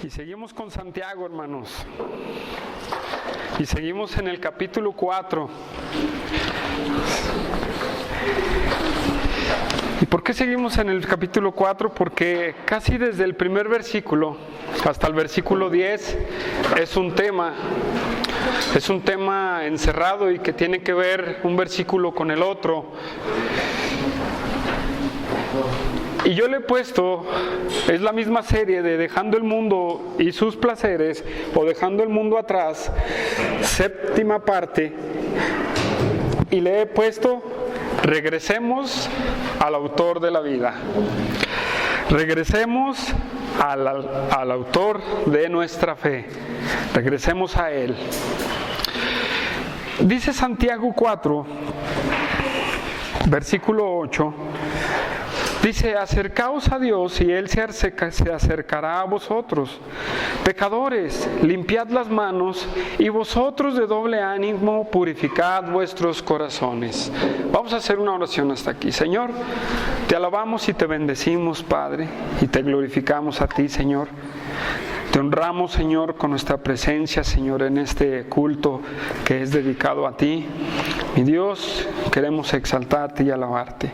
Y seguimos con Santiago, hermanos. Y seguimos en el capítulo 4. ¿Y por qué seguimos en el capítulo 4? Porque casi desde el primer versículo hasta el versículo 10 es un tema encerrado y que tiene que ver un versículo con el otro. Y yo le he puesto, es la misma serie de Dejando el mundo y sus placeres, o Dejando el mundo atrás, séptima parte, y le he puesto, regresemos al autor de la vida. Regresemos al autor de nuestra fe. Regresemos a él. Dice Santiago 4, versículo 8. Dice, acercaos a Dios y Él se acercará a vosotros. Pecadores, limpiad las manos y vosotros de doble ánimo purificad vuestros corazones. Vamos a hacer una oración hasta aquí. Señor, te alabamos y te bendecimos, Padre, y te glorificamos a ti, Señor. Te honramos, Señor, con nuestra presencia, Señor, en este culto que es dedicado a ti. Mi Dios, queremos exaltarte y alabarte.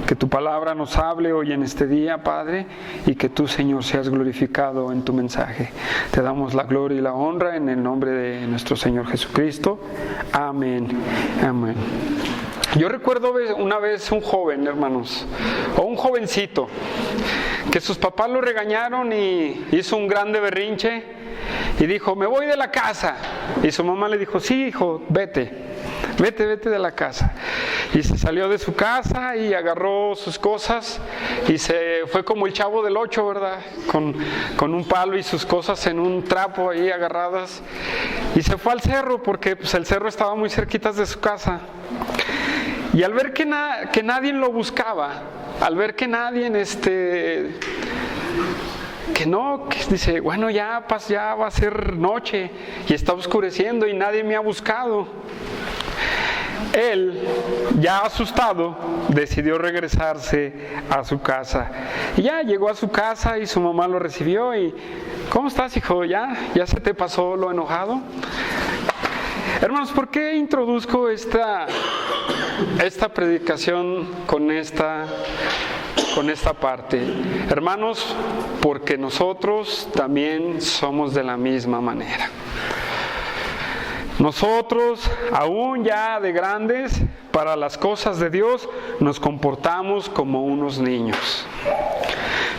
Que tu palabra nos hable hoy en este día, Padre, y que tú, Señor, seas glorificado en tu mensaje. Te damos la gloria y la honra en el nombre de nuestro Señor Jesucristo. Amén. Amén. Yo recuerdo una vez un joven, hermanos, o un jovencito, que sus papás lo regañaron y hizo un grande berrinche y dijo, me voy de la casa. Y su mamá le dijo, sí, hijo, vete de la casa. Y se salió de su casa y agarró sus cosas y se fue como el Chavo del 8, ¿verdad? Con un palo y sus cosas en un trapo ahí agarradas. Y se fue al cerro porque pues, el cerro estaba muy cerquita de su casa. Y al ver que nadie lo buscaba, al ver que nadie, que dice, bueno, ya va a ser noche y está oscureciendo y nadie me ha buscado. Él, ya asustado, decidió regresarse a su casa. Y ya llegó a su casa y su mamá lo recibió y, ¿cómo estás, hijo? ¿Ya se te pasó lo enojado? Hermanos, ¿por qué introduzco esta predicación con esta parte? Hermanos, porque nosotros también somos de la misma manera. Nosotros, aún ya de grandes, para las cosas de Dios, nos comportamos como unos niños.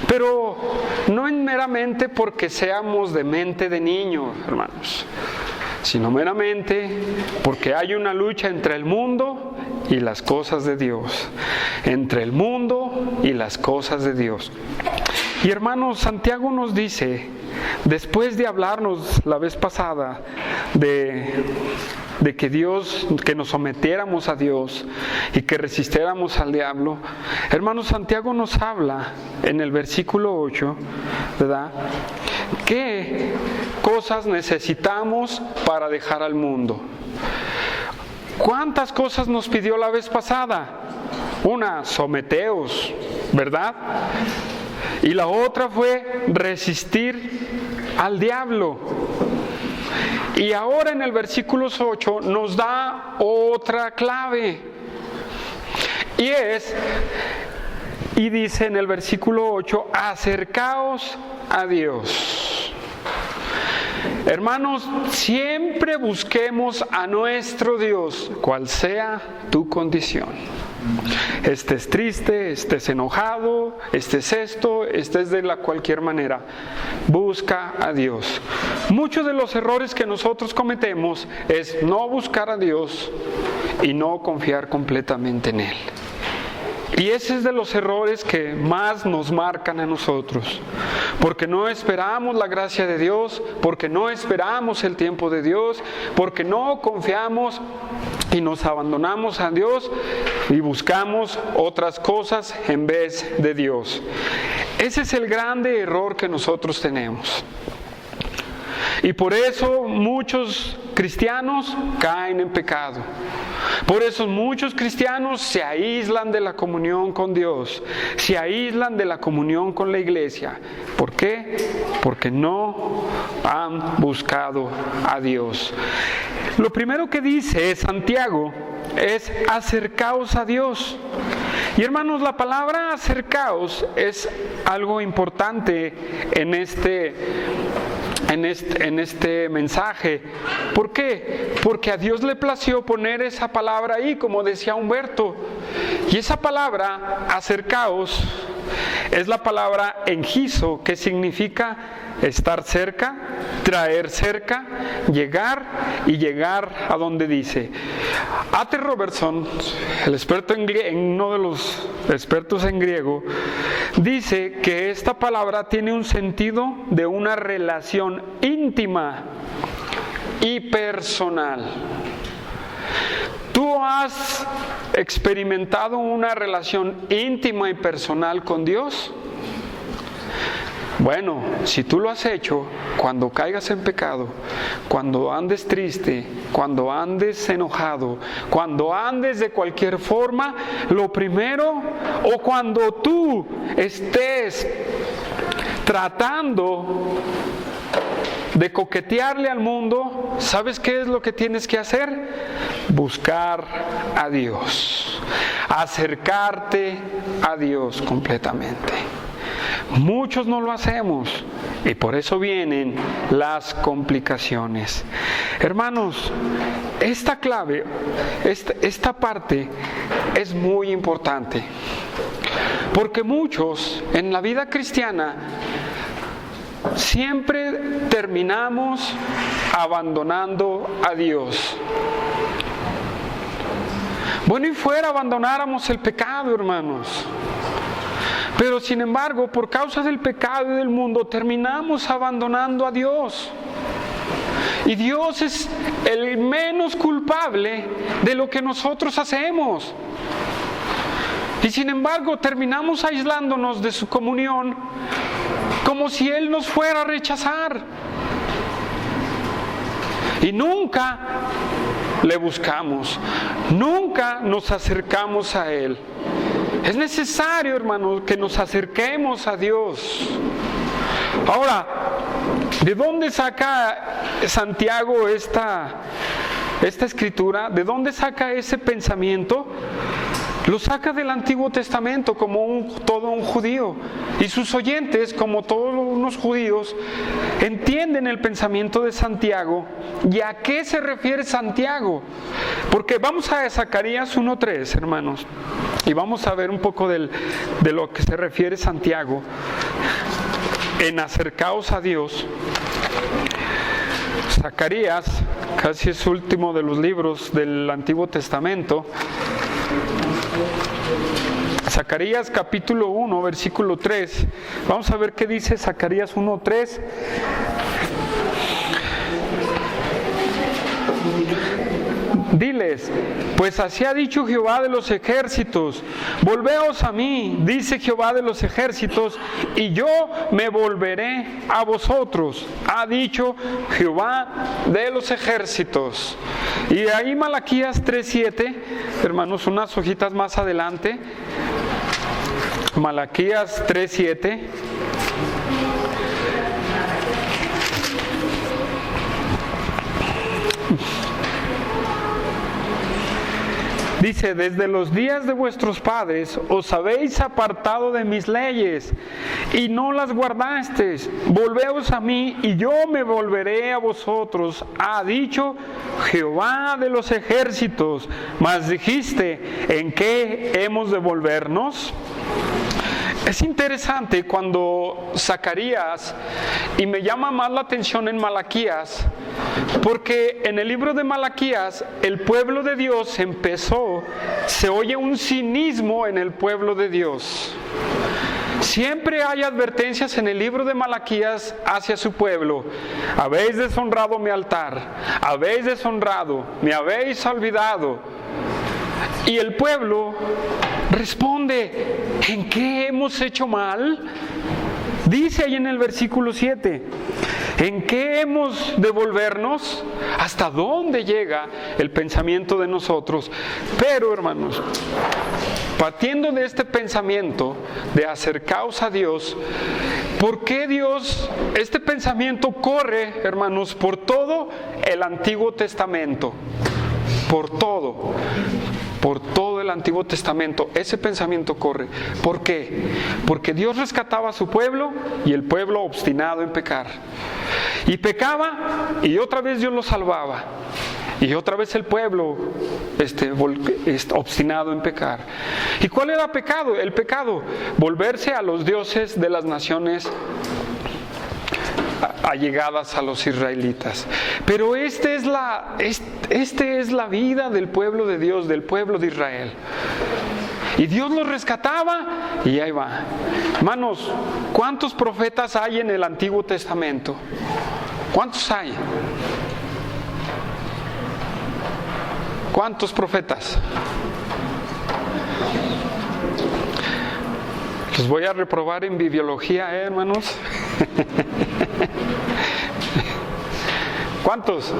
Pero no meramente porque seamos de mente de niño, hermanos, sino meramente porque hay una lucha entre el mundo y las cosas de Dios. Entre el mundo y las cosas de Dios. Y hermanos, Santiago nos dice, después de hablarnos la vez pasada de que nos sometiéramos a Dios y que resistiéramos al diablo, hermanos, Santiago nos habla en el versículo 8, ¿verdad?, ¿qué cosas necesitamos para dejar al mundo? ¿Cuántas cosas nos pidió la vez pasada? Una, someteos, ¿verdad? Y la otra fue resistir al diablo. Y ahora en el versículo 8 nos da otra clave. Y dice en el versículo 8, acercaos a Dios. Hermanos, siempre busquemos a nuestro Dios, cual sea tu condición. Estés triste, estés enojado, estés de cualquier manera. Busca a Dios. Muchos de los errores que nosotros cometemos es no buscar a Dios y no confiar completamente en Él. Y ese es de los errores que más nos marcan a nosotros, porque no esperamos la gracia de Dios, porque no esperamos el tiempo de Dios, porque no confiamos y nos abandonamos a Dios y buscamos otras cosas en vez de Dios. Ese es el grande error que nosotros tenemos. Y por eso muchos cristianos caen en pecado. Por eso muchos cristianos se aíslan de la comunión con Dios, se aíslan de la comunión con la iglesia. ¿Por qué? Porque no han buscado a Dios. Lo primero que dice Santiago es: acercaos a Dios. Y hermanos, la palabra acercaos es algo importante en este mensaje. ¿Por qué? Porque a Dios le plació poner esa palabra ahí, como decía Humberto. Y esa palabra, acercaos, es la palabra engizo, que significa estar cerca, traer cerca, llegar y llegar a donde dice. A.T. Robertson, el experto uno de los expertos en griego, dice que esta palabra tiene un sentido de una relación íntima y personal. ¿Tú has experimentado una relación íntima y personal con Dios? Bueno, si tú lo has hecho, cuando caigas en pecado, cuando andes triste, cuando andes enojado, cuando andes de cualquier forma, lo primero, o cuando tú estés tratando de coquetearle al mundo, ¿sabes qué es lo que tienes que hacer? Buscar a Dios, acercarte a Dios completamente. Muchos no lo hacemos y por eso vienen las complicaciones. Hermanos, esta clave, esta parte es muy importante, porque muchos en la vida cristiana siempre terminamos abandonando a Dios. Bueno, y fuera abandonáramos el pecado, hermanos. Pero sin embargo, por causa del pecado y del mundo, terminamos abandonando a Dios. Y Dios es el menos culpable de lo que nosotros hacemos. Y sin embargo, terminamos aislándonos de su comunión como si Él nos fuera a rechazar. Y nunca le buscamos, nunca nos acercamos a Él. Es necesario, hermanos, que nos acerquemos a Dios. Ahora, ¿de dónde saca Santiago esta escritura? ¿De dónde saca ese pensamiento? Lo saca del Antiguo Testamento como todo un judío. Y sus oyentes, como todos unos judíos, entienden el pensamiento de Santiago. ¿Y a qué se refiere Santiago? Porque vamos a Zacarías 1:3, hermanos. Y vamos a ver un poco de lo que se refiere Santiago en acercaos a Dios. Zacarías, casi es último de los libros del Antiguo Testamento. Zacarías capítulo 1, versículo 3. Vamos a ver qué dice Zacarías 1:3. Diles, pues así ha dicho Jehová de los ejércitos, volveos a mí, dice Jehová de los ejércitos, y yo me volveré a vosotros, ha dicho Jehová de los ejércitos. Y ahí Malaquías 3:7, hermanos, unas hojitas más adelante, Malaquías 3:7. Dice, desde los días de vuestros padres os habéis apartado de mis leyes y no las guardasteis. Volveos a mí y yo me volveré a vosotros, ha dicho Jehová de los ejércitos. Mas dijiste, ¿en qué hemos de volvernos? Es interesante cuando Zacarías, y me llama más la atención en Malaquías, porque en el libro de Malaquías el pueblo de Dios se oye un cinismo en el pueblo de Dios. Siempre hay advertencias en el libro de Malaquías hacia su pueblo. Habéis deshonrado mi altar, habéis deshonrado, me habéis olvidado. Y el pueblo responde, ¿en qué hemos hecho mal? Dice ahí en el versículo 7, ¿En qué hemos de volvernos? ¿Hasta dónde llega el pensamiento de nosotros? Pero, hermanos, partiendo de este pensamiento de acercaos a Dios, ¿por qué Dios, este pensamiento corre, hermanos, por todo el Antiguo Testamento? Por todo el Antiguo Testamento, ese pensamiento corre. ¿Por qué? Porque Dios rescataba a su pueblo y el pueblo obstinado en pecar. Y pecaba y otra vez Dios lo salvaba. Y otra vez el pueblo obstinado en pecar. ¿Y cuál era el pecado? El pecado, volverse a los dioses de las naciones allegadas a los israelitas. Pero esta es la vida del pueblo de Dios, del pueblo de Israel. Y Dios los rescataba y ahí va. Hermanos, ¿cuántos profetas hay en el Antiguo Testamento? ¿Cuántos hay? ¿Cuántos profetas? Los voy a reprobar en bibliología, hermanos. ¿Cuántos?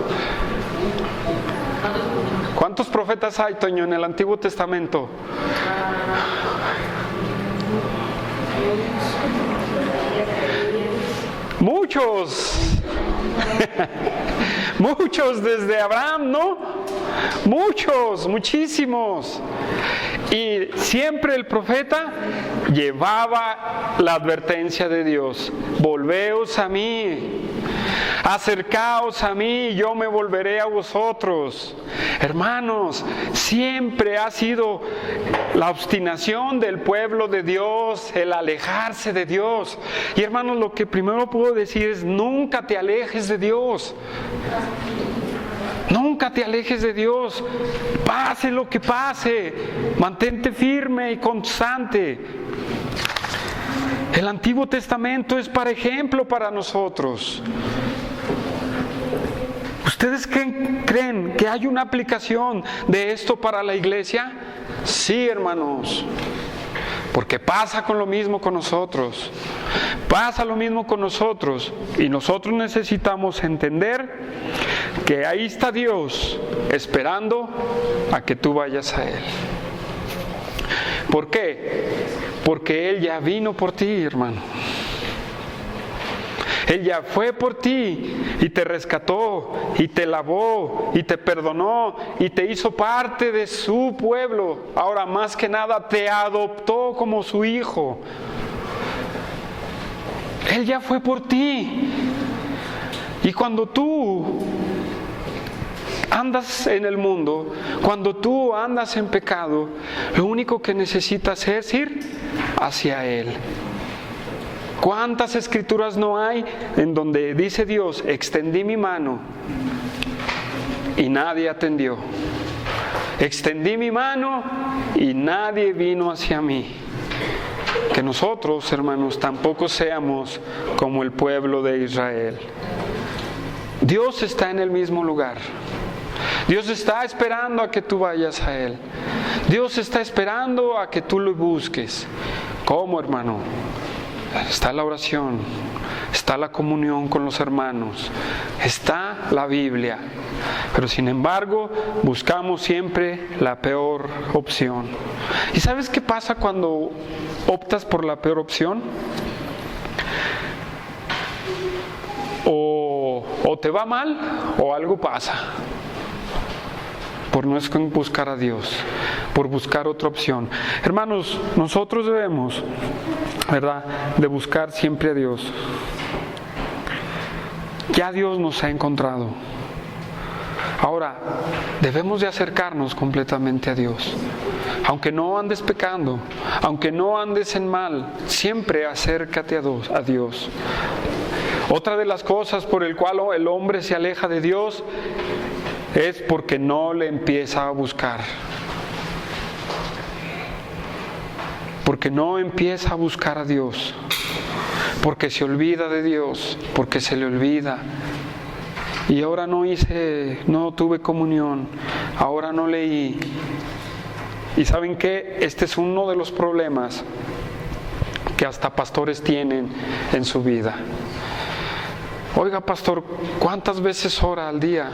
¿Cuántos profetas hay, Toño, en el Antiguo Testamento? Muchos. Muchos desde Abraham, ¿no? Muchos, muchísimos. Y siempre el profeta llevaba la advertencia de Dios: volveos a mí, acercaos a mí y yo me volveré a vosotros. Hermanos, siempre ha sido la obstinación del pueblo de Dios, el alejarse de Dios. Y hermanos, lo que primero puedo decir es: nunca te alejes de Dios. Nunca te alejes de Dios, pase lo que pase, mantente firme y constante. El Antiguo Testamento es para ejemplo para nosotros. ¿Ustedes creen que hay una aplicación de esto para la iglesia? Sí, hermanos. Porque pasa con lo mismo con nosotros. Pasa lo mismo con nosotros. Y nosotros necesitamos entender que ahí está Dios esperando a que tú vayas a Él. ¿Por qué? Porque Él ya vino por ti, hermano. Él ya fue por ti y te rescató y te lavó y te perdonó y te hizo parte de su pueblo. Ahora, más que nada, te adoptó como su hijo. Él ya fue por ti. Y cuando tú andas en el mundo, cuando tú andas en pecado, lo único que necesitas es ir hacia Él. ¿Cuántas escrituras no hay en donde dice Dios: extendí mi mano y nadie atendió? Extendí mi mano y nadie vino hacia mí. Que nosotros, hermanos, tampoco seamos como el pueblo de Israel. Dios está en el mismo lugar. Dios está esperando a que tú vayas a Él. Dios está esperando a que tú lo busques. ¿Cómo, hermano? Está la oración, está la comunión con los hermanos, está la Biblia. Pero sin embargo, buscamos siempre la peor opción. ¿Y sabes qué pasa cuando optas por la peor opción? O te va mal o algo pasa. Por no buscar a Dios, por buscar otra opción. Hermanos, nosotros debemos, ¿verdad?, de buscar siempre a Dios. Ya Dios nos ha encontrado. Ahora, debemos de acercarnos completamente a Dios. Aunque no andes pecando, aunque no andes en mal, siempre acércate a Dios. Otra de las cosas por el cual el hombre se aleja de Dios es porque no le empieza a buscar. Porque no empieza a buscar a Dios. Porque se olvida de Dios. Porque se le olvida. Y ahora no tuve comunión. Ahora no leí. Y ¿saben qué? Este es uno de los problemas que hasta pastores tienen en su vida. Oiga, pastor, ¿cuántas veces ora al día?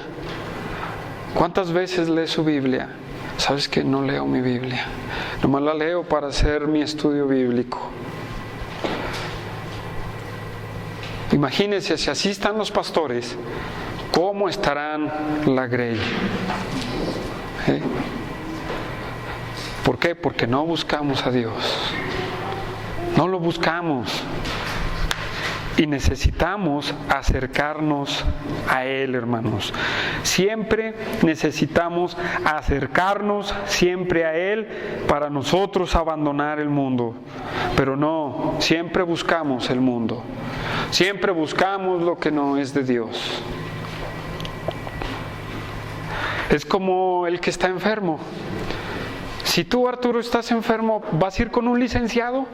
¿Cuántas veces lee su Biblia? ¿Sabes que no leo mi Biblia? Nomás la leo para hacer mi estudio bíblico. Imagínense, si así están los pastores, ¿cómo estarán la grey? ¿Por qué? Porque no buscamos a Dios. No lo buscamos. Y necesitamos acercarnos a Él, hermanos. Siempre necesitamos acercarnos siempre a Él para nosotros abandonar el mundo. Pero no, siempre buscamos el mundo. Siempre buscamos lo que no es de Dios. Es como el que está enfermo. Si tú, Arturo, estás enfermo, ¿vas a ir con un licenciado?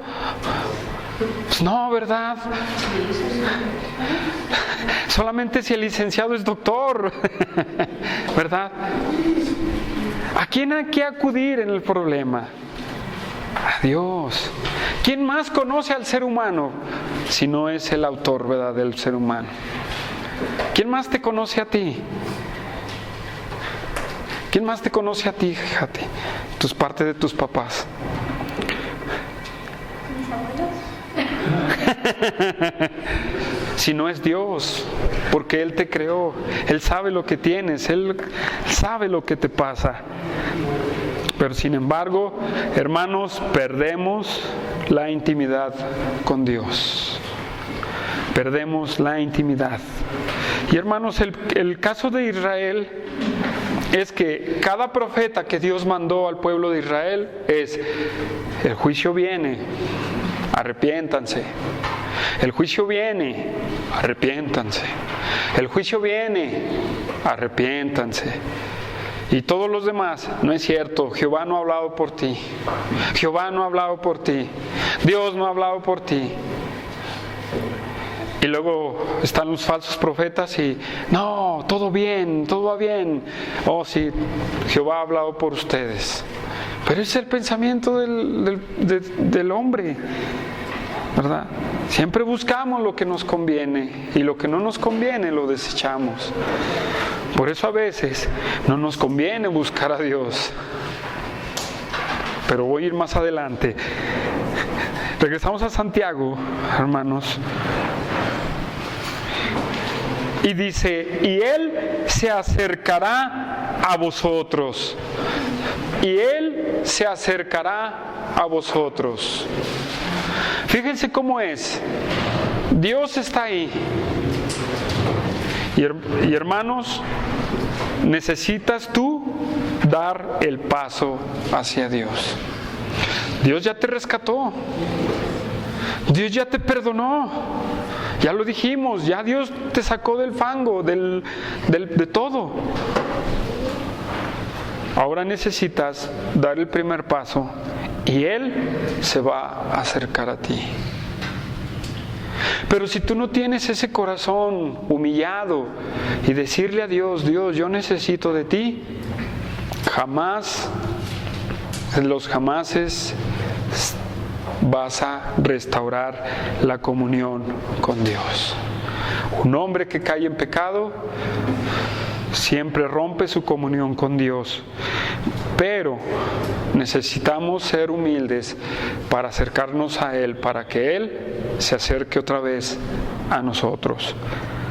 Pues no, ¿verdad? Solamente si el licenciado es doctor, ¿verdad? ¿A quién hay que acudir en el problema? A Dios. ¿Quién más conoce al ser humano si no es el autor, ¿verdad?, del ser humano? ¿Quién más te conoce a ti? ¿Quién más te conoce a ti? Fíjate, tus partes de tus papás. Si no es Dios, porque Él te creó, Él sabe lo que tienes, Él sabe lo que te pasa. Pero sin embargo, hermanos, perdemos la intimidad con Dios. Perdemos la intimidad. Y hermanos, el caso de Israel es que cada profeta que Dios mandó al pueblo de Israel es: el juicio viene, arrepiéntanse. El juicio viene, arrepiéntanse. El juicio viene, arrepiéntanse. Y todos los demás: no es cierto, Jehová no ha hablado por ti. Jehová no ha hablado por ti. Dios no ha hablado por ti. Y luego están los falsos profetas y: no, todo bien, todo va bien. Oh, sí, Jehová ha hablado por ustedes. Pero ese es el pensamiento del hombre, ¿verdad? Siempre buscamos lo que nos conviene y lo que no nos conviene lo desechamos. Por eso a veces no nos conviene buscar a Dios. Pero voy a ir más adelante. Regresamos a Santiago, hermanos. Y dice: y Él se acercará a vosotros. Y Él se acercará a vosotros. Fíjense cómo es. Dios está ahí. Y hermanos, necesitas tú dar el paso hacia Dios. Dios ya te rescató. Dios ya te perdonó. Ya lo dijimos, ya Dios te sacó del fango, de todo. Ahora necesitas dar el primer paso y Él se va a acercar a ti. Pero si tú no tienes ese corazón humillado y decirle a Dios: Dios, yo necesito de ti, jamás, los jamases, vas a restaurar la comunión con Dios. Un hombre que cae en pecado siempre rompe su comunión con Dios. Pero necesitamos ser humildes para acercarnos a Él, para que Él se acerque otra vez a nosotros.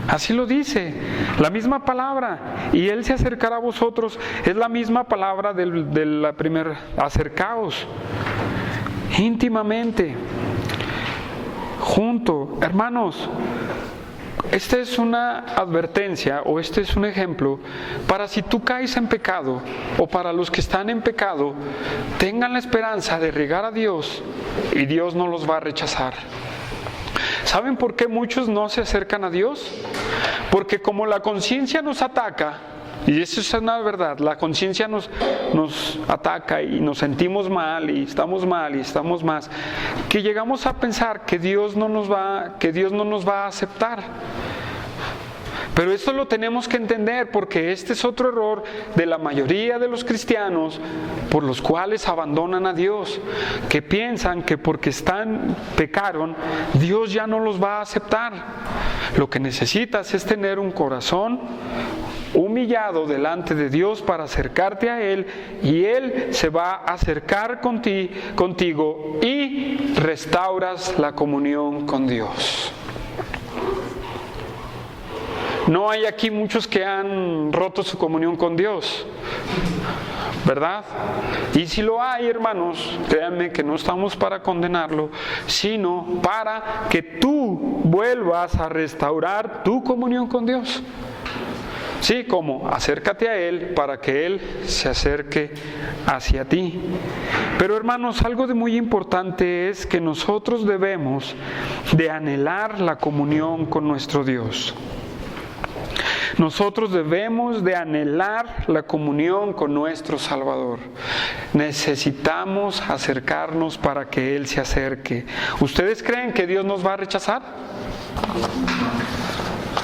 Así lo dice, la misma palabra. Y Él se acercará a vosotros. Es la misma palabra de la primera: acercaos íntimamente, junto. Hermanos, esta es una advertencia, o este es un ejemplo para si tú caes en pecado, o para los que están en pecado, tengan la esperanza de regar a Dios y Dios no los va a rechazar. ¿Saben por qué muchos no se acercan a Dios? Porque como la conciencia nos ataca, y eso es una verdad, la conciencia nos ataca y nos sentimos mal y estamos más, que llegamos a pensar que Dios no nos va a aceptar. Pero esto lo tenemos que entender, porque este es otro error de la mayoría de los cristianos por los cuales abandonan a Dios, que piensan que porque pecaron, Dios ya no los va a aceptar. Lo que necesitas es tener un corazón humillado delante de Dios para acercarte a Él, y Él se va a acercar contigo y restauras la comunión con Dios. No hay aquí muchos que han roto su comunión con Dios, ¿verdad? Y si lo hay, hermanos, créanme que no estamos para condenarlo, sino para que tú vuelvas a restaurar tu comunión con Dios. Sí, como acércate a Él para que Él se acerque hacia ti. Pero hermanos, algo de muy importante es que nosotros debemos de anhelar la comunión con nuestro Dios. Nosotros debemos de anhelar la comunión con nuestro Salvador. Necesitamos acercarnos para que Él se acerque. ¿Ustedes creen que Dios nos va a rechazar?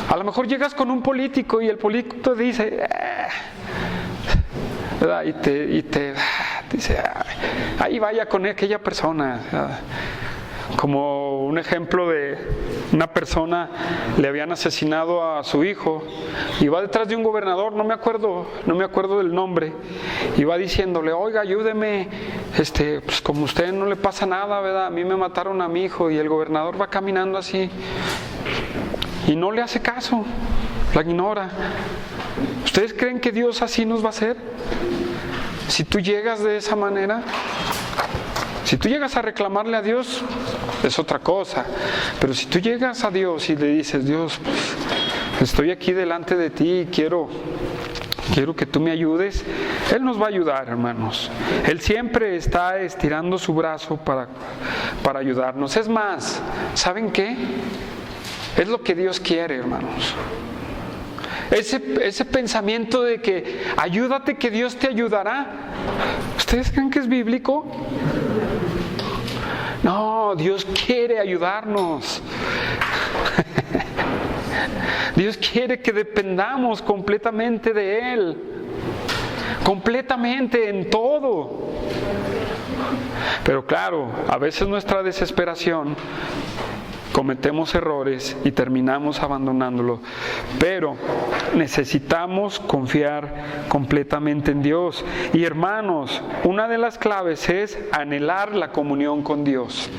A lo mejor llegas con un político y el político te dice, ¿verdad? Y te dice, ahí vaya con aquella persona. Como un ejemplo de una persona, le habían asesinado a su hijo y va detrás de un gobernador, no me acuerdo del nombre, y va diciéndole, oiga, ayúdeme, pues como a usted no le pasa nada, ¿verdad? A mí me mataron a mi hijo. Y el gobernador va caminando así y no le hace caso, la ignora. ¿Ustedes creen que Dios así nos va a hacer? Si tú llegas de esa manera, si tú llegas a reclamarle a Dios, es otra cosa. Pero si tú llegas a Dios y le dices, Dios, pues, estoy aquí delante de ti y quiero que tú me ayudes, Él nos va a ayudar, hermanos. Él siempre está estirando su brazo para ayudarnos. Es más, ¿saben qué? Es lo que Dios quiere, hermanos. Ese pensamiento de que ayúdate que Dios te ayudará, ¿ustedes creen que es bíblico? No, Dios quiere ayudarnos. Dios quiere que dependamos completamente de Él, completamente en todo. Pero claro, a veces nuestra desesperación, cometemos errores y terminamos abandonándolo. Pero necesitamos confiar completamente en Dios. Y hermanos, una de las claves es anhelar la comunión con Dios.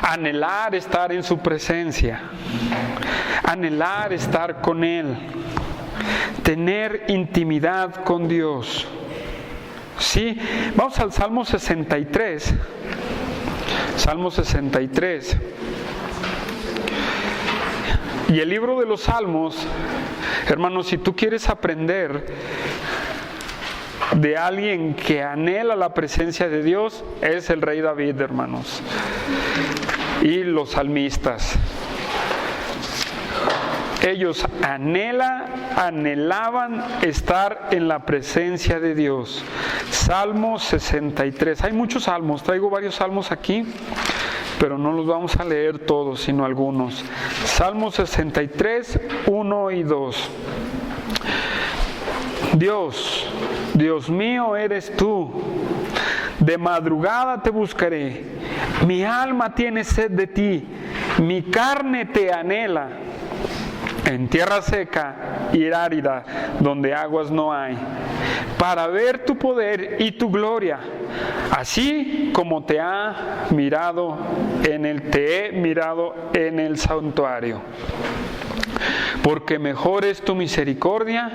Anhelar estar en su presencia. Anhelar estar con Él. Tener intimidad con Dios. Sí, vamos al Salmo 63. Salmo 63. Y el libro de los Salmos, hermanos, si tú quieres aprender de alguien que anhela la presencia de Dios, es el rey David, hermanos. Y los salmistas. Ellos anhelaban estar en la presencia de Dios. Salmo 63. Hay muchos salmos, traigo varios salmos aquí, pero no los vamos a leer todos, sino algunos. Salmo 63, 1 y 2. Dios mío eres tú, de madrugada te buscaré, mi alma tiene sed de ti, mi carne te anhela. En tierra seca y árida, donde aguas no hay, para ver tu poder y tu gloria, así como te he mirado en el santuario. Porque mejor es tu misericordia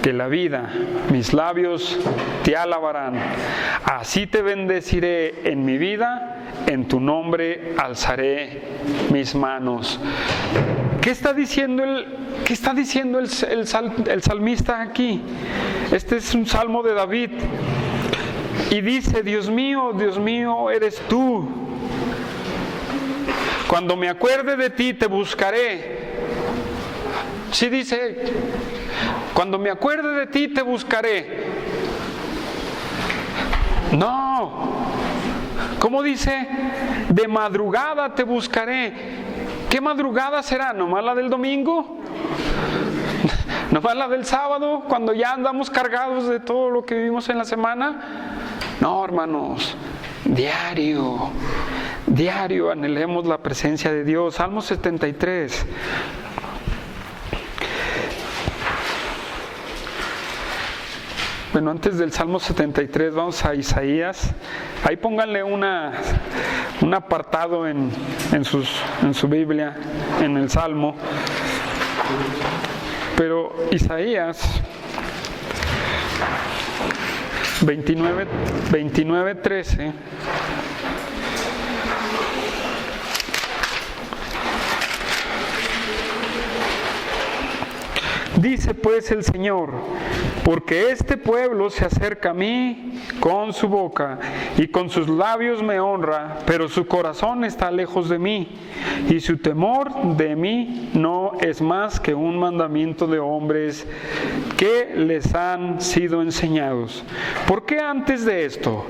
que la vida, mis labios te alabarán. Así te bendeciré en mi vida, en tu nombre alzaré mis manos. ¿Qué está diciendo el salmista aquí? Este es un salmo de David. Y dice, Dios mío, eres tú. Cuando me acuerde de ti, te buscaré. Sí dice, cuando me acuerde de ti, te buscaré. No. ¿Cómo dice? De madrugada te buscaré. ¿Qué madrugada será? ¿Nomás la del domingo? ¿Nomás la del sábado? Cuando ya andamos cargados de todo lo que vivimos en la semana. No, hermanos, diario. Diario anhelemos la presencia de Dios. Salmo 73. Bueno, antes del Salmo 73 vamos a Isaías. Ahí pónganle un apartado en su Biblia, en el Salmo. Pero Isaías 29:13. Dice pues el Señor: porque este pueblo se acerca a mí con su boca y con sus labios me honra, pero su corazón está lejos de mí, y su temor de mí no es más que un mandamiento de hombres que les han sido enseñados. ¿Por qué antes de esto?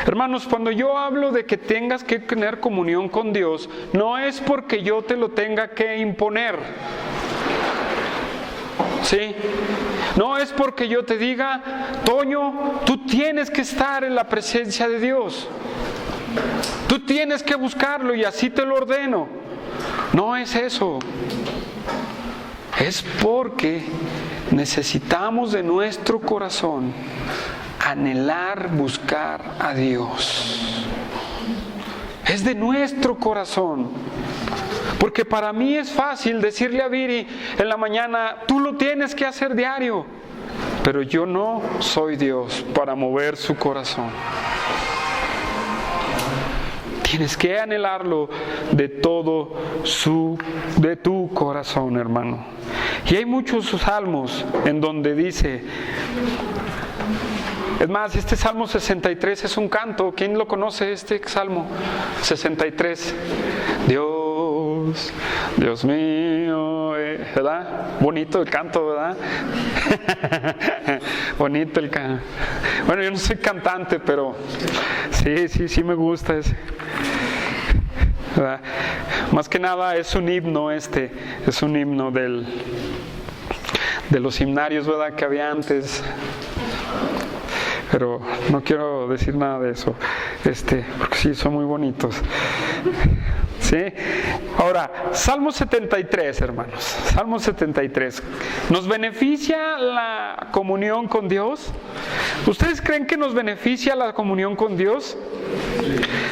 Hermanos, cuando yo hablo de que tengas que tener comunión con Dios, no es porque yo te lo tenga que imponer. ¿Sí? No es porque yo te diga: Toño, tú tienes que estar en la presencia de Dios, tú tienes que buscarlo y así te lo ordeno. No es eso. Es porque necesitamos de nuestro corazón anhelar, buscar a Dios. Es de nuestro corazón. Porque para mí es fácil decirle a Viri en la mañana: tú lo tienes que hacer diario. Pero yo no soy Dios para mover su corazón. Tienes que anhelarlo de de tu corazón, hermano. Y hay muchos salmos en donde dice... Es más, este Salmo 63 es un canto. ¿Quién lo conoce, este Salmo 63? Dios mío, ¿verdad? Bonito el canto, ¿verdad? Bonito el canto. Bueno, yo no soy cantante, pero sí me gusta ese, ¿verdad? Más que nada es un himno es un himno de los himnarios, ¿verdad? Que había antes. Pero no quiero decir nada de eso, porque sí, son muy bonitos. ¿Sí? Ahora, Salmo 73, hermanos. Salmo 73. ¿Nos beneficia la comunión con Dios? ¿Ustedes creen que nos beneficia la comunión con Dios?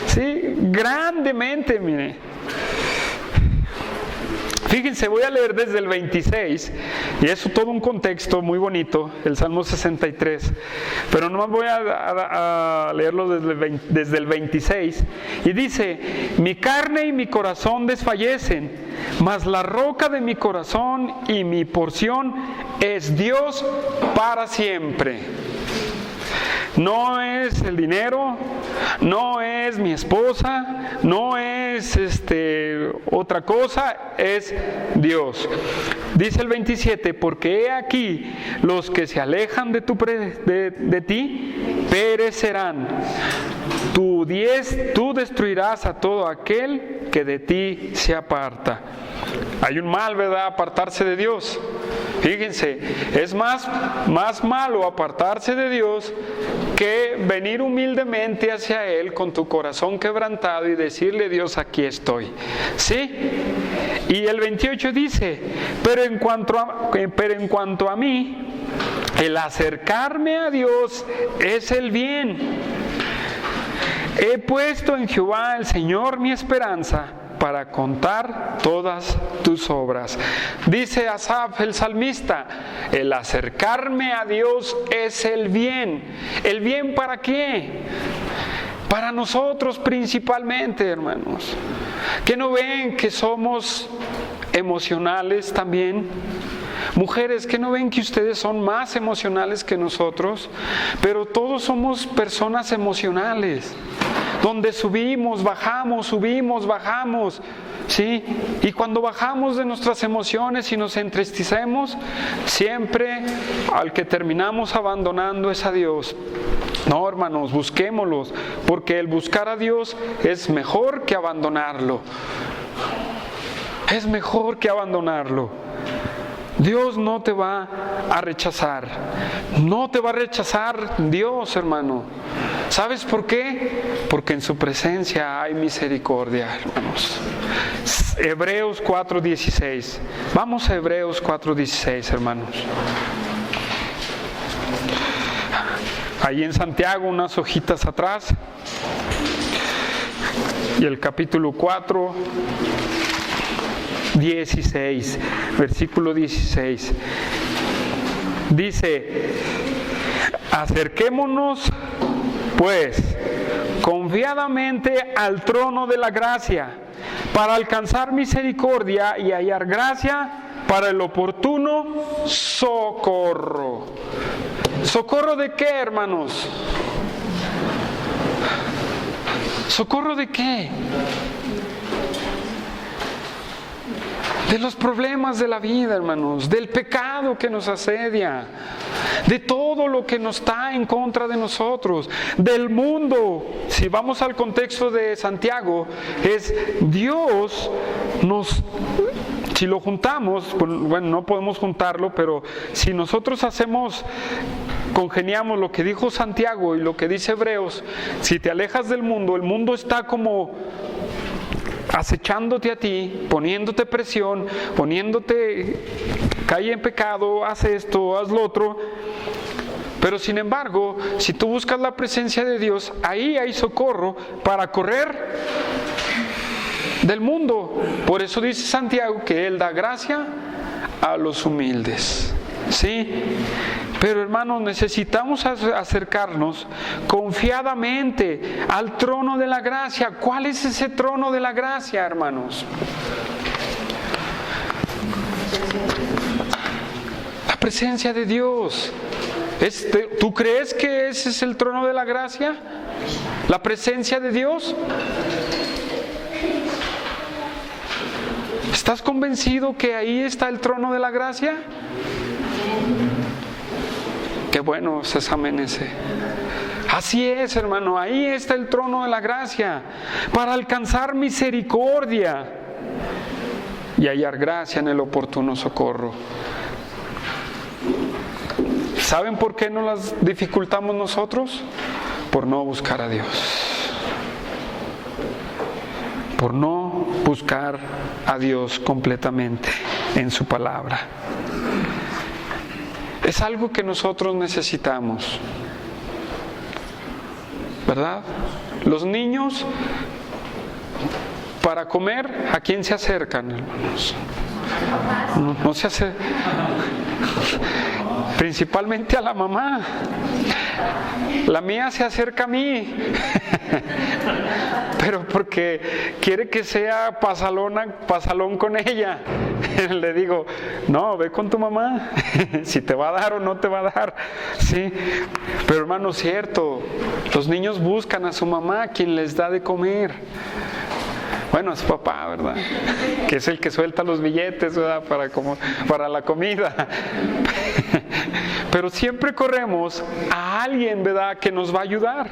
Sí, grandemente, mire. Fíjense, voy a leer desde el 26, y eso todo un contexto muy bonito, el Salmo 63, pero nomás voy a leerlo desde el 26, y dice: mi carne y mi corazón desfallecen, mas la roca de mi corazón y mi porción es Dios para siempre. No es el dinero, no es mi esposa, no es otra cosa, es Dios. Dice el 27, porque he aquí los que se alejan de ti perecerán. Tú destruirás a todo aquel que de ti se aparta. Hay un mal, ¿verdad? Apartarse de Dios. Fíjense, es más malo apartarse de Dios que venir humildemente hacia Él con tu corazón quebrantado y decirle: Dios, aquí estoy. ¿Sí? Y el 28 dice: pero en cuanto a mí, el acercarme a Dios es el bien. He puesto en Jehová el Señor mi esperanza, para contar todas tus obras. Dice Asaf el salmista: el acercarme a Dios es el bien. ¿El bien para qué? Para nosotros principalmente, hermanos. ¿Que no ven que somos emocionales también? Mujeres, ¿que no ven que ustedes son más emocionales que nosotros? Pero todos somos personas emocionales, donde subimos, bajamos, ¿sí? Y cuando bajamos de nuestras emociones y nos entristecemos, siempre al que terminamos abandonando es a Dios. No, hermanos, busquémoslos, porque el buscar a Dios es mejor que abandonarlo. Es mejor que abandonarlo. Dios no te va a rechazar. No te va a rechazar Dios, hermano. ¿Sabes por qué? Porque en su presencia hay misericordia, hermanos. Hebreos 4:16. Vamos a Hebreos 4:16, hermanos. Ahí en Santiago, unas hojitas atrás. Y el capítulo 4, 16, versículo 16. Dice: acerquémonos pues confiadamente al trono de la gracia, para alcanzar misericordia y hallar gracia para el oportuno socorro. ¿Socorro de qué, hermanos? ¿Socorro de qué? De los problemas de la vida, hermanos, del pecado que nos asedia, de todo lo que nos está en contra de nosotros, del mundo. Si vamos al contexto de Santiago, es Dios si lo juntamos, bueno, no podemos juntarlo, pero si nosotros congeniamos lo que dijo Santiago y lo que dice Hebreos, si te alejas del mundo, el mundo está como acechándote a ti, poniéndote presión, cae en pecado, haz esto, haz lo otro. Pero sin embargo, si tú buscas la presencia de Dios, ahí hay socorro para correr del mundo. Por eso dice Santiago que Él da gracia a los humildes. ¿Sí? Pero hermanos, necesitamos acercarnos confiadamente al trono de la gracia. ¿Cuál es ese trono de la gracia, hermanos? La presencia de Dios. ¿Tú crees que ese es el trono de la gracia? ¿La presencia de Dios? ¿Estás convencido que ahí está el trono de la gracia? Qué bueno, se amanece. Así es, hermano, ahí está el trono de la gracia, para alcanzar misericordia y hallar gracia en el oportuno socorro. ¿Saben por qué no las dificultamos nosotros? Por no buscar a Dios. Por no buscar a Dios completamente en su palabra. Es algo que nosotros necesitamos, ¿verdad? Los niños, para comer, ¿a quién se acercan, hermanos? No se hace. Principalmente a la mamá. La mía se acerca a mí, pero porque quiere que sea pasalón con ella. Le digo, no, ve con tu mamá, si te va a dar o no te va a dar. Sí, pero hermano, cierto, los niños buscan a su mamá, quien les da de comer. Bueno, es papá, ¿verdad? Que es el que suelta los billetes, ¿verdad? Para la comida. Pero siempre corremos a alguien, ¿verdad?, que nos va a ayudar.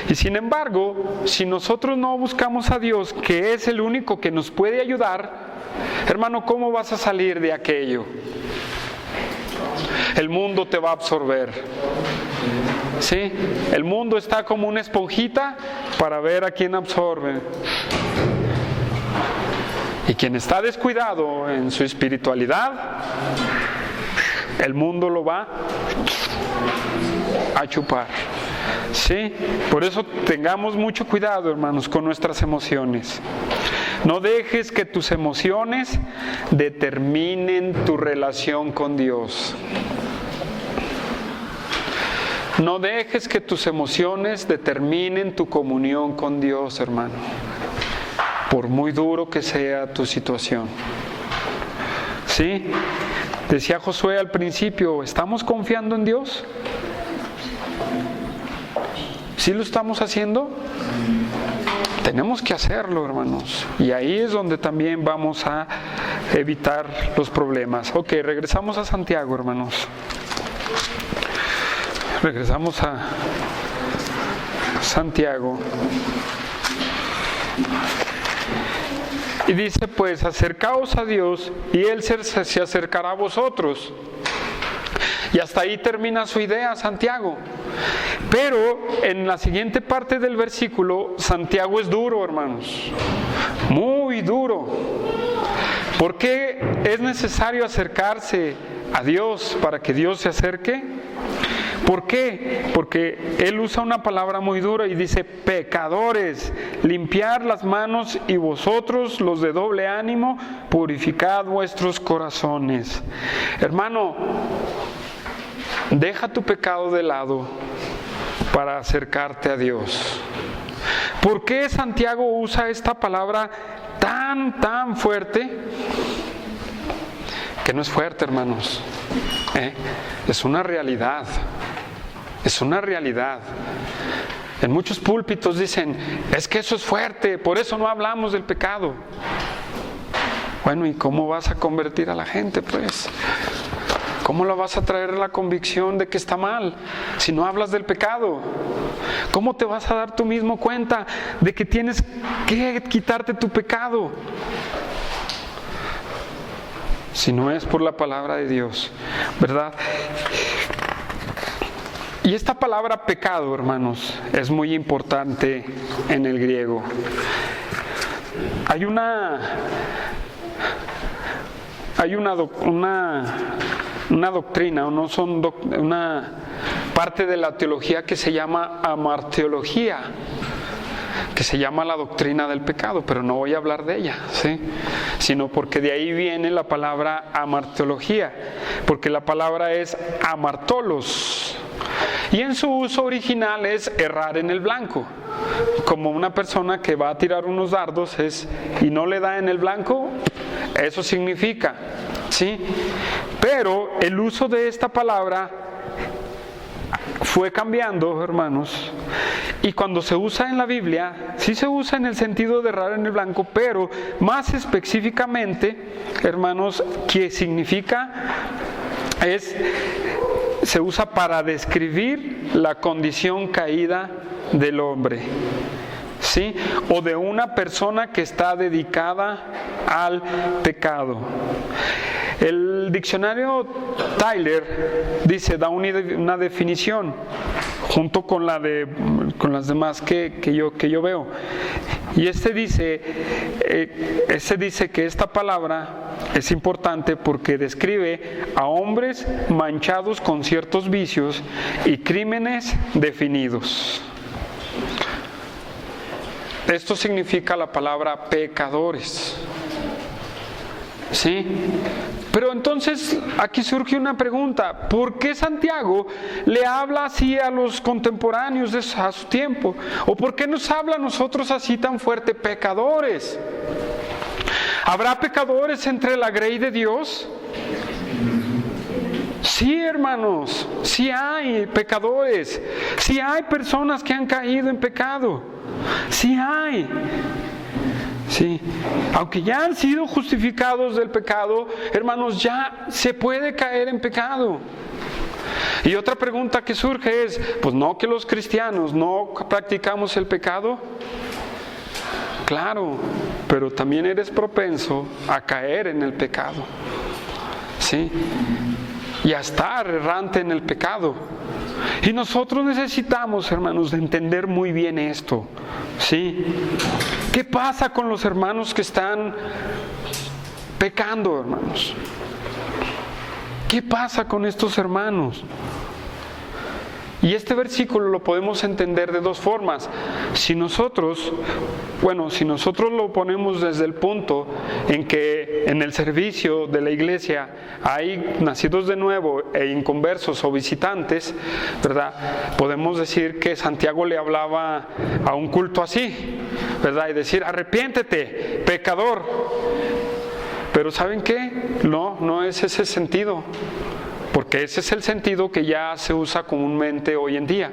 Y sin embargo, si nosotros no buscamos a Dios, que es el único que nos puede ayudar, hermano, ¿cómo vas a salir de aquello? El mundo te va a absorber. ¿Sí? El mundo está como una esponjita para ver a quién absorbe. Y quien está descuidado en su espiritualidad, el mundo lo va a chupar. ¿Sí? Por eso tengamos mucho cuidado, hermanos, con nuestras emociones. No dejes que tus emociones determinen tu relación con Dios. No dejes que tus emociones determinen tu comunión con Dios, hermano. Por muy duro que sea tu situación. ¿Sí? Decía Josué al principio, ¿estamos confiando en Dios? ¿Sí lo estamos haciendo? Tenemos que hacerlo, hermanos. Y ahí es donde también vamos a evitar los problemas. Ok, regresamos a Santiago, hermanos. Regresamos a Santiago. Y dice, pues, acercaos a Dios y Él se acercará a vosotros. Y hasta ahí termina su idea Santiago. Pero en la siguiente parte del versículo, Santiago es duro, hermanos. Muy duro. ¿Por qué es necesario acercarse a Dios para que Dios se acerque? ¿Por qué? Porque él usa una palabra muy dura y dice: pecadores, limpiar las manos, y vosotros, los de doble ánimo, purificad vuestros corazones. Hermano, deja tu pecado de lado para acercarte a Dios. ¿Por qué Santiago usa esta palabra tan fuerte? Que no es fuerte, hermanos. Es una realidad. Es una realidad. En muchos púlpitos dicen: es que eso es fuerte, por eso no hablamos del pecado. Bueno, ¿y cómo vas a convertir a la gente, pues? ¿Cómo la vas a traer a la convicción de que está mal si no hablas del pecado? ¿Cómo te vas a dar tú mismo cuenta de que tienes que quitarte tu pecado? Si no es por la palabra de Dios, ¿verdad? Y esta palabra pecado, hermanos, es muy importante en el griego. Hay una doctrina, una parte de la teología que se llama amarteología, que se llama la doctrina del pecado, pero no voy a hablar de ella, ¿sí? Sino porque de ahí viene la palabra amarteología, porque la palabra es amartolos, y en su uso original es errar en el blanco, como una persona que va a tirar unos dardos y no le da en el blanco, eso significa, ¿sí? Pero el uso de esta palabra fue cambiando, hermanos, y cuando se usa en la Biblia, sí se usa en el sentido de errar en el blanco, pero más específicamente, hermanos, ¿qué significa? Se usa para describir la condición caída del hombre, ¿sí? O de una persona que está dedicada al pecado. El diccionario Tyler da una definición junto con las demás que yo veo. Y dice que esta palabra es importante porque describe a hombres manchados con ciertos vicios y crímenes definidos. Esto significa la palabra pecadores. ¿Sí? Pero entonces aquí surge una pregunta: ¿por qué Santiago le habla así a los contemporáneos a su tiempo? ¿O por qué nos habla a nosotros así tan fuerte? Pecadores. ¿Habrá pecadores entre la grey de Dios? Sí, hermanos, sí hay pecadores, sí hay personas que han caído en pecado, sí hay. Sí, aunque ya han sido justificados del pecado, hermanos, ya se puede caer en pecado. Y otra pregunta que surge es: pues no, que los cristianos no practicamos el pecado. Claro, pero también eres propenso a caer en el pecado, ¿sí? Y a estar errante en el pecado. Y nosotros necesitamos, hermanos, de entender muy bien esto, ¿sí? ¿Qué pasa con los hermanos que están pecando, hermanos? ¿Qué pasa con estos hermanos? Y este versículo lo podemos entender de dos formas. Si nosotros lo ponemos desde el punto en que en el servicio de la iglesia hay nacidos de nuevo e inconversos o visitantes, ¿verdad? Podemos decir que Santiago le hablaba a un culto así, ¿verdad? Y decir: arrepiéntete, pecador. Pero ¿saben qué? No es ese sentido. Porque ese es el sentido que ya se usa comúnmente hoy en día.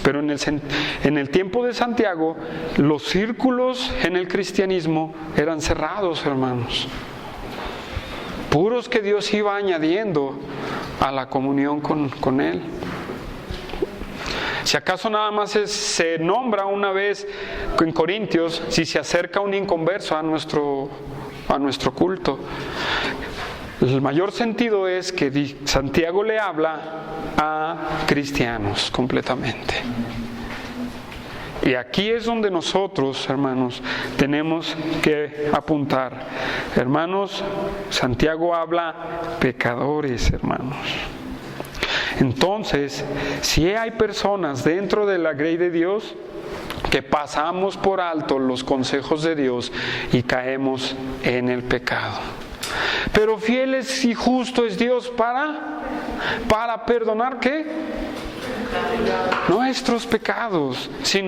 Pero en el tiempo de Santiago, los círculos en el cristianismo eran cerrados, hermanos. Puros que Dios iba añadiendo a la comunión con Él. Si acaso nada más se nombra una vez en Corintios si se acerca un inconverso a nuestro culto. El mayor sentido es que Santiago le habla a cristianos completamente. Y aquí es donde nosotros, hermanos, tenemos que apuntar. Hermanos, Santiago habla pecadores, hermanos. Entonces, si hay personas dentro de la grey de Dios que pasamos por alto los consejos de Dios y caemos en el pecado. Pero fiel y justo es Dios para perdonar ¿qué? Nuestros pecados, si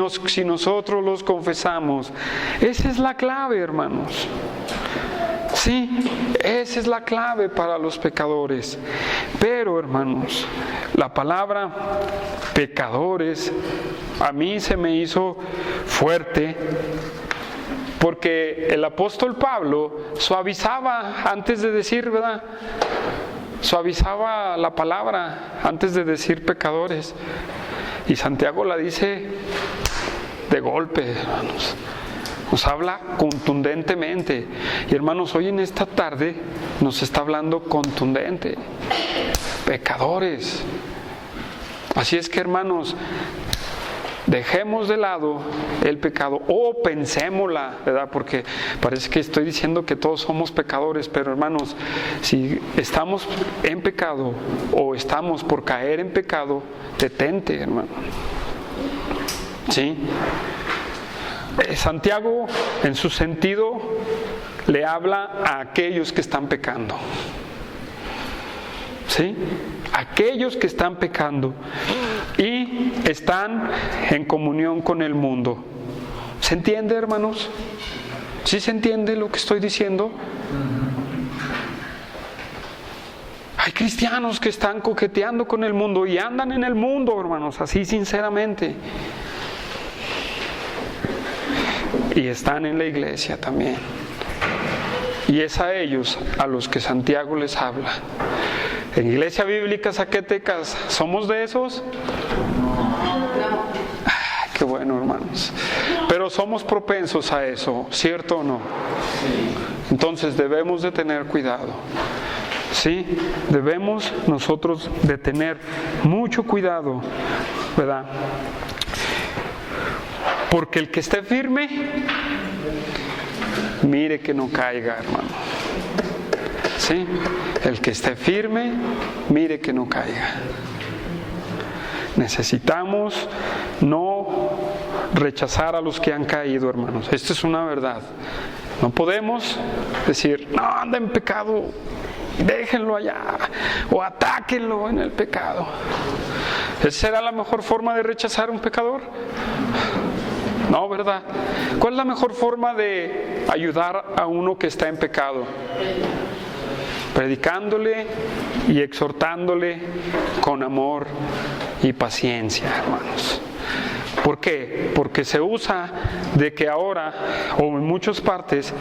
nosotros los confesamos. Esa es la clave, hermanos. Sí, esa es la clave para los pecadores. Pero, hermanos, la palabra pecadores a mí se me hizo fuerte, porque el apóstol Pablo suavizaba antes de decir, ¿verdad? Suavizaba la palabra antes de decir pecadores. Y Santiago la dice de golpe, hermanos. Nos habla contundentemente. Y hermanos, hoy en esta tarde nos está hablando contundente. Pecadores. Así es que, hermanos, dejemos de lado el pecado o pensémosla, ¿verdad? Porque parece que estoy diciendo que todos somos pecadores, pero hermanos, si estamos en pecado o estamos por caer en pecado, detente, hermano. ¿Sí? Santiago, en su sentido, le habla a aquellos que están pecando. ¿Sí? Aquellos que están pecando y están en comunión con el mundo. ¿Se entiende, hermanos? ¿Sí se entiende lo que estoy diciendo? Hay cristianos que están coqueteando con el mundo y andan en el mundo, hermanos, así sinceramente. Y están en la iglesia también. Y es a ellos a los que Santiago les habla. En Iglesia Bíblica Zacatecas, ¿somos de esos? Qué bueno, hermanos. Pero somos propensos a eso, ¿cierto o no? Entonces debemos de tener cuidado. Sí, debemos nosotros de tener mucho cuidado, ¿verdad? Porque el que esté firme, mire que no caiga, hermano. ¿Sí? El que esté firme, mire que no caiga. Necesitamos no rechazar a los que han caído, hermanos. Esto es una verdad. No podemos decir, no, anda en pecado, déjenlo allá, o atáquenlo en el pecado. ¿Esa será la mejor forma de rechazar a un pecador? No, ¿verdad? ¿Cuál es la mejor forma de ayudar a uno que está en pecado? Predicándole y exhortándole con amor y paciencia, hermanos. ¿Por qué? Porque se usa de que ahora, o en muchas partes,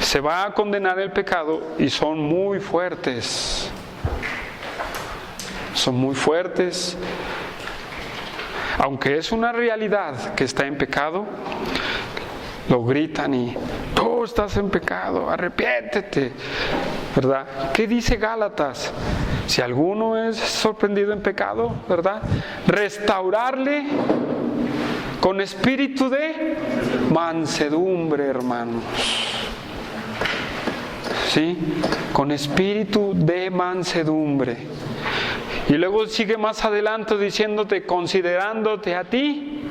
se va a condenar el pecado y son muy fuertes. Son muy fuertes. Aunque es una realidad que está en pecado, lo gritan y tú estás en pecado, arrepiéntete, ¿verdad? ¿Qué dice Gálatas? Si alguno es sorprendido en pecado, ¿verdad? Restaurarle con espíritu de mansedumbre, hermanos. ¿Sí? Con espíritu de mansedumbre. Y luego sigue más adelante diciéndote, considerándote a ti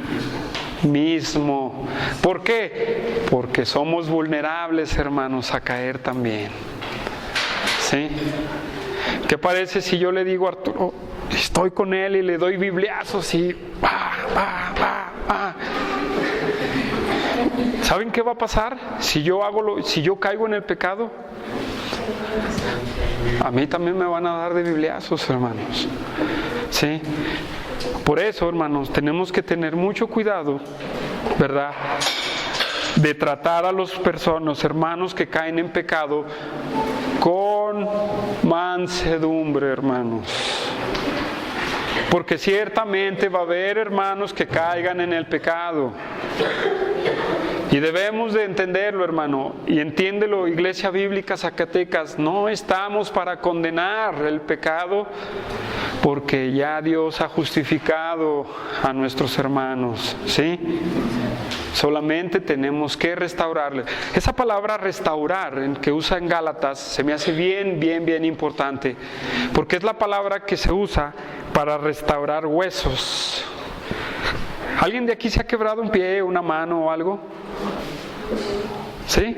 mismo. ¿Por qué? Porque somos vulnerables, hermanos, a caer también. ¿Sí? ¿Qué parece si yo le digo a Arturo, estoy con él y le doy bibliazos y ¿Saben qué va a pasar? Si yo caigo en el pecado, a mí también me van a dar de bibliazos, hermanos. ¿Sí? Por eso, hermanos, tenemos que tener mucho cuidado, ¿verdad? De tratar a las personas, hermanos que caen en pecado, con mansedumbre, hermanos. Porque ciertamente va a haber hermanos que caigan en el pecado. Y debemos de entenderlo, hermano, y entiéndelo, Iglesia Bíblica Zacatecas, no estamos para condenar el pecado, porque ya Dios ha justificado a nuestros hermanos, ¿sí? Solamente tenemos que restaurarles. Esa palabra restaurar que usa en Gálatas se me hace bien importante, porque es la palabra que se usa para restaurar huesos. ¿Alguien de aquí se ha quebrado un pie, una mano o algo? ¿Sí?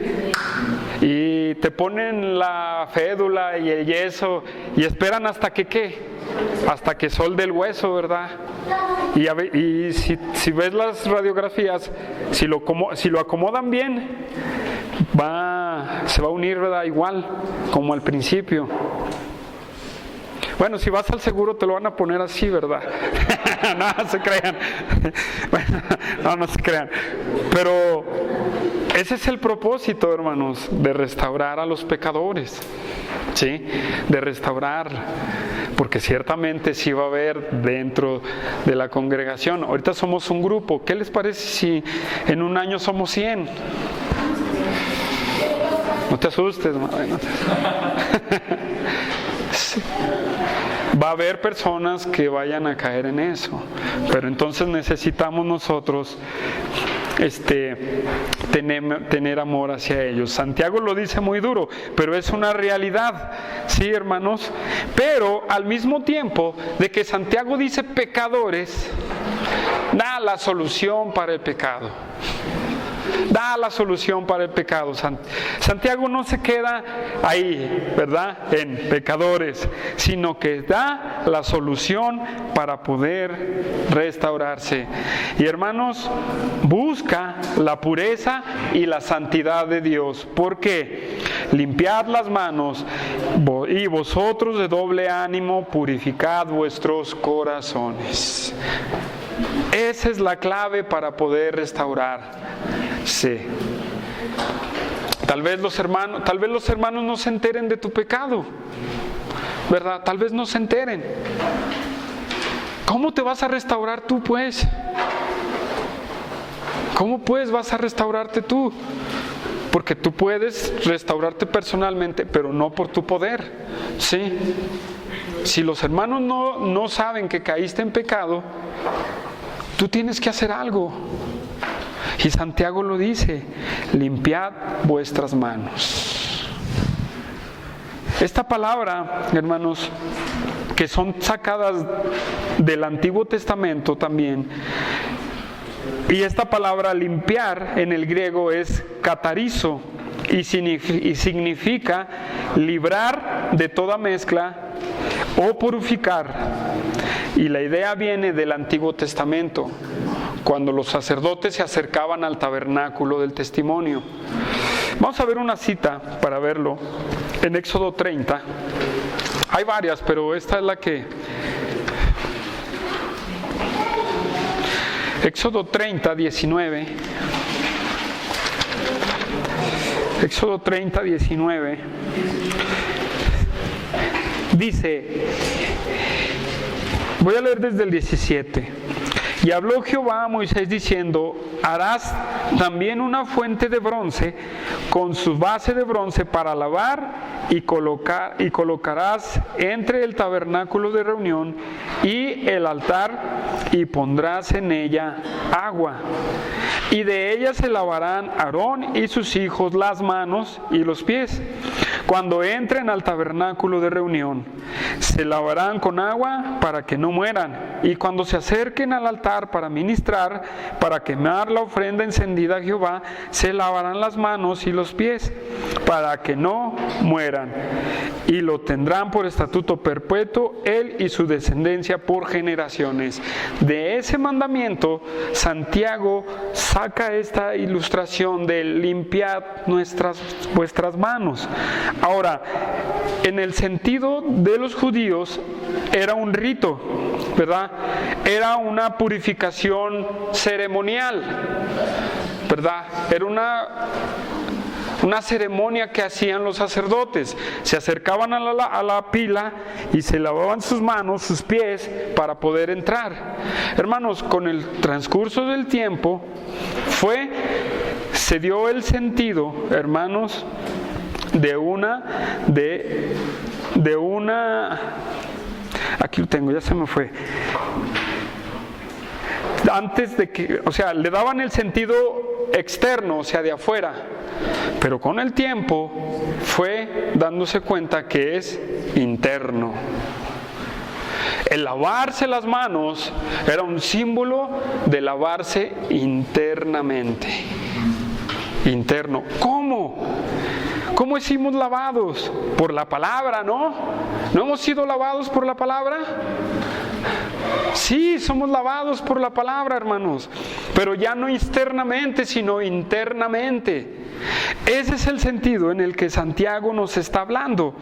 Y te ponen la fédula y el yeso y esperan hasta que ¿qué? Hasta que solde el hueso, ¿verdad? Y si ves las radiografías, si lo acomodan bien, se va a unir, ¿verdad? Igual como al principio. Bueno, si vas al seguro te lo van a poner así, ¿verdad? No se crean. Bueno, no se crean. Pero ese es el propósito, hermanos, de restaurar a los pecadores, ¿sí? De restaurar, porque ciertamente sí va a haber dentro de la congregación. Ahorita somos un grupo. ¿Qué les parece si en un año somos 100? No te asustes, madre. Sí. Va a haber personas que vayan a caer en eso, pero entonces necesitamos nosotros tener amor hacia ellos. Santiago lo dice muy duro, pero es una realidad, sí, hermanos. Pero al mismo tiempo de que Santiago dice pecadores, da la solución para el pecado. Da la solución para el pecado. Santiago no se queda ahí, ¿verdad? En pecadores, sino que da la solución para poder restaurarse. Y hermanos, busca la pureza y la santidad de Dios. ¿Por qué? Limpiad las manos y vosotros de doble ánimo purificad vuestros corazones. Esa es la clave para poder restaurar. Sí. Tal vez los hermanos no se enteren de tu pecado, ¿verdad? Tal vez no se enteren. ¿Cómo te vas a restaurar tú, pues? ¿Cómo pues vas a restaurarte tú? Porque tú puedes restaurarte personalmente, pero no por tu poder, ¿sí? Si los hermanos no saben que caíste en pecado, tú tienes que hacer algo. Y Santiago lo dice: limpiad vuestras manos. Esta palabra, hermanos, que son sacadas del Antiguo Testamento también, y esta palabra limpiar en el griego es katarizo, y significa librar de toda mezcla o purificar. Y la idea viene del Antiguo Testamento, cuando los sacerdotes se acercaban al tabernáculo del testimonio. Vamos a ver una cita para verlo en Éxodo 30. Hay varias, pero esta es la que... Éxodo 30, 19. Éxodo 30, 19. Dice, voy a leer desde el 17. Y habló Jehová a Moisés diciendo: harás también una fuente de bronce con su base de bronce para lavar, y colocarás entre el tabernáculo de reunión y el altar, y pondrás en ella agua. Y de ella se lavarán Aarón y sus hijos las manos y los pies, cuando entren al tabernáculo de reunión. Se lavarán con agua para que no mueran, y cuando se acerquen al altar para ministrar, para quemar la ofrenda encendida a Jehová, se lavarán las manos y los pies, para que no mueran. Y lo tendrán por estatuto perpetuo él y su descendencia por generaciones. De ese mandamiento, Santiago saca esta ilustración de limpiad vuestras manos. Ahora, en el sentido de los judíos, era un rito, ¿verdad? Era una purificación ceremonial, ¿verdad? Era una ceremonia que hacían los sacerdotes. Se acercaban a la pila y se lavaban sus manos, sus pies, para poder entrar. Hermanos, con el transcurso del tiempo fue se dio el sentido, hermanos, de una, aquí lo tengo, ya se me fue. Antes de que, o sea, le daban el sentido externo, o sea, de afuera, pero con el tiempo fue dándose cuenta que es interno. El lavarse las manos era un símbolo de lavarse internamente. Interno. ¿Cómo? ¿Cómo hicimos lavados? Por la palabra, ¿no? ¿No hemos sido lavados por la palabra? Sí, somos lavados por la palabra, hermanos, pero ya no externamente, sino internamente. Ese es el sentido en el que Santiago nos está hablando.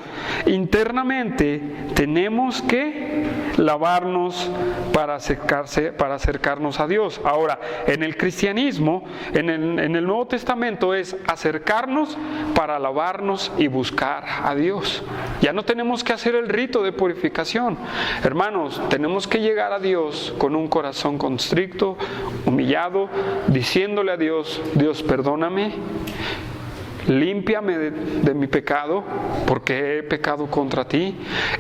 Internamente tenemos que lavarnos para acercarnos a Dios. Ahora, en el cristianismo, en el Nuevo Testamento, es acercarnos para lavarnos y buscar a Dios. Ya no tenemos que hacer el rito de purificación. Hermanos, tenemos que llegar a Dios con un corazón constricto, humillado, diciéndole a Dios: Dios, perdóname, límpiame de mi pecado, porque he pecado contra ti.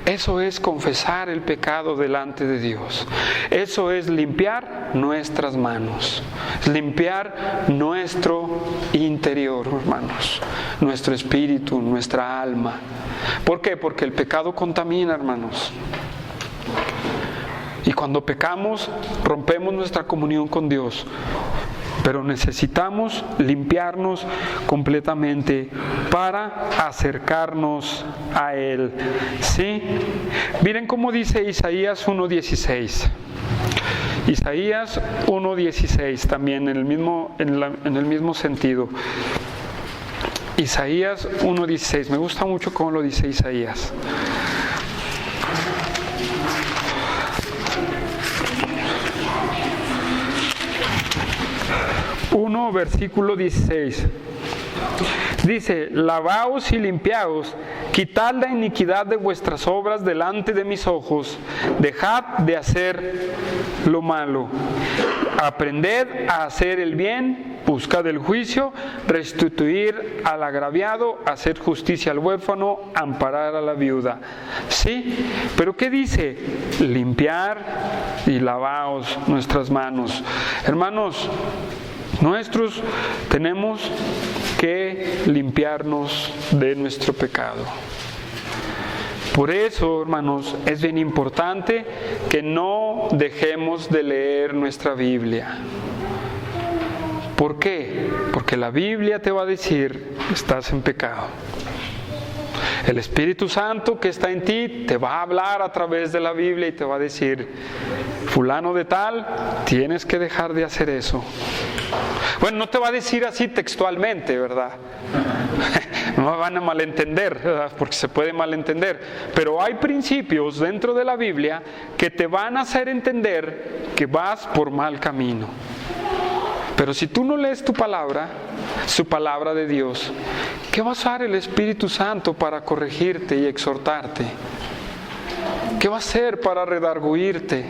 Eso es confesar el pecado delante de Dios. Eso es limpiar nuestras manos, limpiar nuestro interior, hermanos, nuestro espíritu, nuestra alma. ¿Por qué? Porque el pecado contamina, hermanos. Y cuando pecamos, rompemos nuestra comunión con Dios. Pero necesitamos limpiarnos completamente para acercarnos a Él. ¿Sí? Miren cómo dice Isaías 1:16. Isaías 1:16 también en el mismo sentido. Isaías 1:16. Me gusta mucho cómo lo dice Isaías. 1, versículo 16. Dice: lavaos y limpiaos, quitad la iniquidad de vuestras obras delante de mis ojos, dejad de hacer lo malo, aprended a hacer el bien, buscad el juicio, restituir al agraviado, hacer justicia al huérfano, amparar a la viuda. ¿Sí? ¿Pero qué dice? Limpiar y lavaos nuestras manos. Hermanos, tenemos que limpiarnos de nuestro pecado. Por eso, hermanos, es bien importante que no dejemos de leer nuestra Biblia. ¿Por qué? Porque la Biblia te va a decir: estás en pecado. El Espíritu Santo que está en ti te va a hablar a través de la Biblia y te va a decir: fulano de tal, tienes que dejar de hacer eso. Bueno, no te va a decir así textualmente, ¿verdad? No van a malentender, ¿verdad? Porque se puede malentender. Pero hay principios dentro de la Biblia que te van a hacer entender que vas por mal camino. Pero si tú no lees tu palabra, su palabra de Dios, ¿qué va a hacer el Espíritu Santo para corregirte y exhortarte? ¿Qué va a hacer para redarguirte?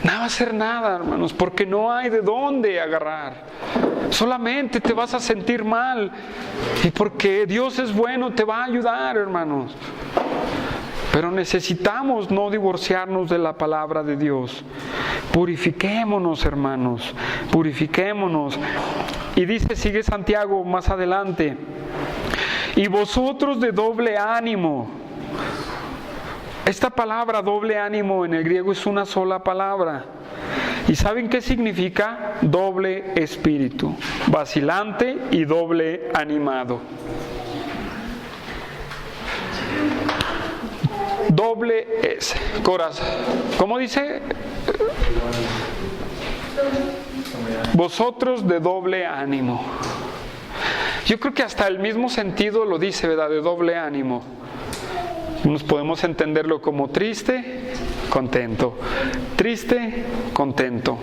No va a hacer nada, hermanos, porque no hay de dónde agarrar. Solamente te vas a sentir mal. Y porque Dios es bueno, te va a ayudar, hermanos. Pero necesitamos no divorciarnos de la palabra de Dios. Purifiquémonos, hermanos, purifiquémonos. Y sigue Santiago más adelante: y vosotros de doble ánimo. Esta palabra doble ánimo en el griego es una sola palabra. ¿Y saben qué significa? Doble espíritu, vacilante y doble animado. Doble es corazón. ¿Cómo dice? Vosotros de doble ánimo. Yo creo que hasta el mismo sentido lo dice, ¿verdad? De doble ánimo. Nos podemos entenderlo como triste, contento. Triste, contento.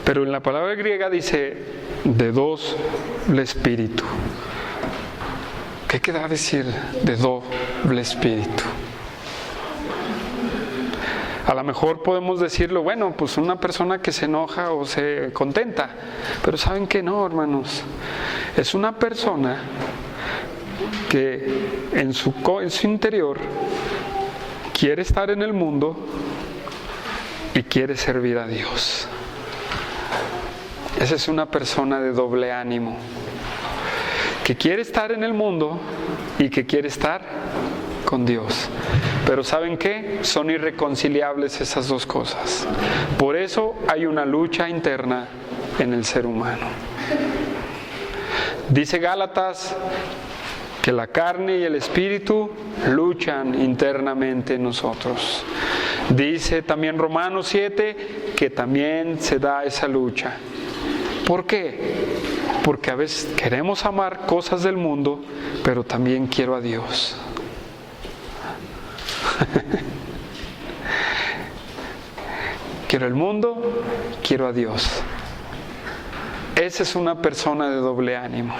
Pero en la palabra griega dice de doble espíritu. ¿Qué queda decir de doble espíritu? A lo mejor podemos decirlo, bueno, pues una persona que se enoja o se contenta, pero ¿saben qué? No, hermanos, es una persona que en su interior quiere estar en el mundo y quiere servir a Dios. Esa es una persona de doble ánimo, que quiere estar en el mundo y que quiere estar con Dios. Pero ¿saben qué? Son irreconciliables esas dos cosas. Por eso hay una lucha interna en el ser humano. Dice Gálatas que la carne y el espíritu luchan internamente en nosotros. Dice también Romanos 7 que también se da esa lucha. ¿Por qué? Porque a veces queremos amar cosas del mundo, pero también quiero a Dios. Quiero el mundo, quiero a Dios. Esa es una persona de doble ánimo.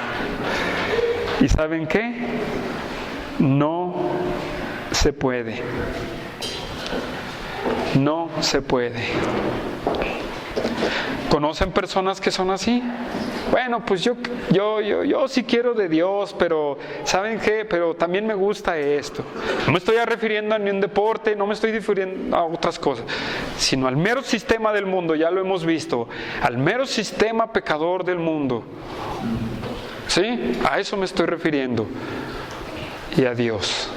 ¿Y saben qué? No se puede. No se puede. ¿Conocen personas que son así? Bueno, pues yo sí quiero de Dios, pero ¿saben qué? Pero también me gusta esto. No me estoy refiriendo a ni un deporte, no me estoy refiriendo a otras cosas, sino al mero sistema del mundo, ya lo hemos visto, al mero sistema pecador del mundo. ¿Sí? A eso me estoy refiriendo. Y a Dios.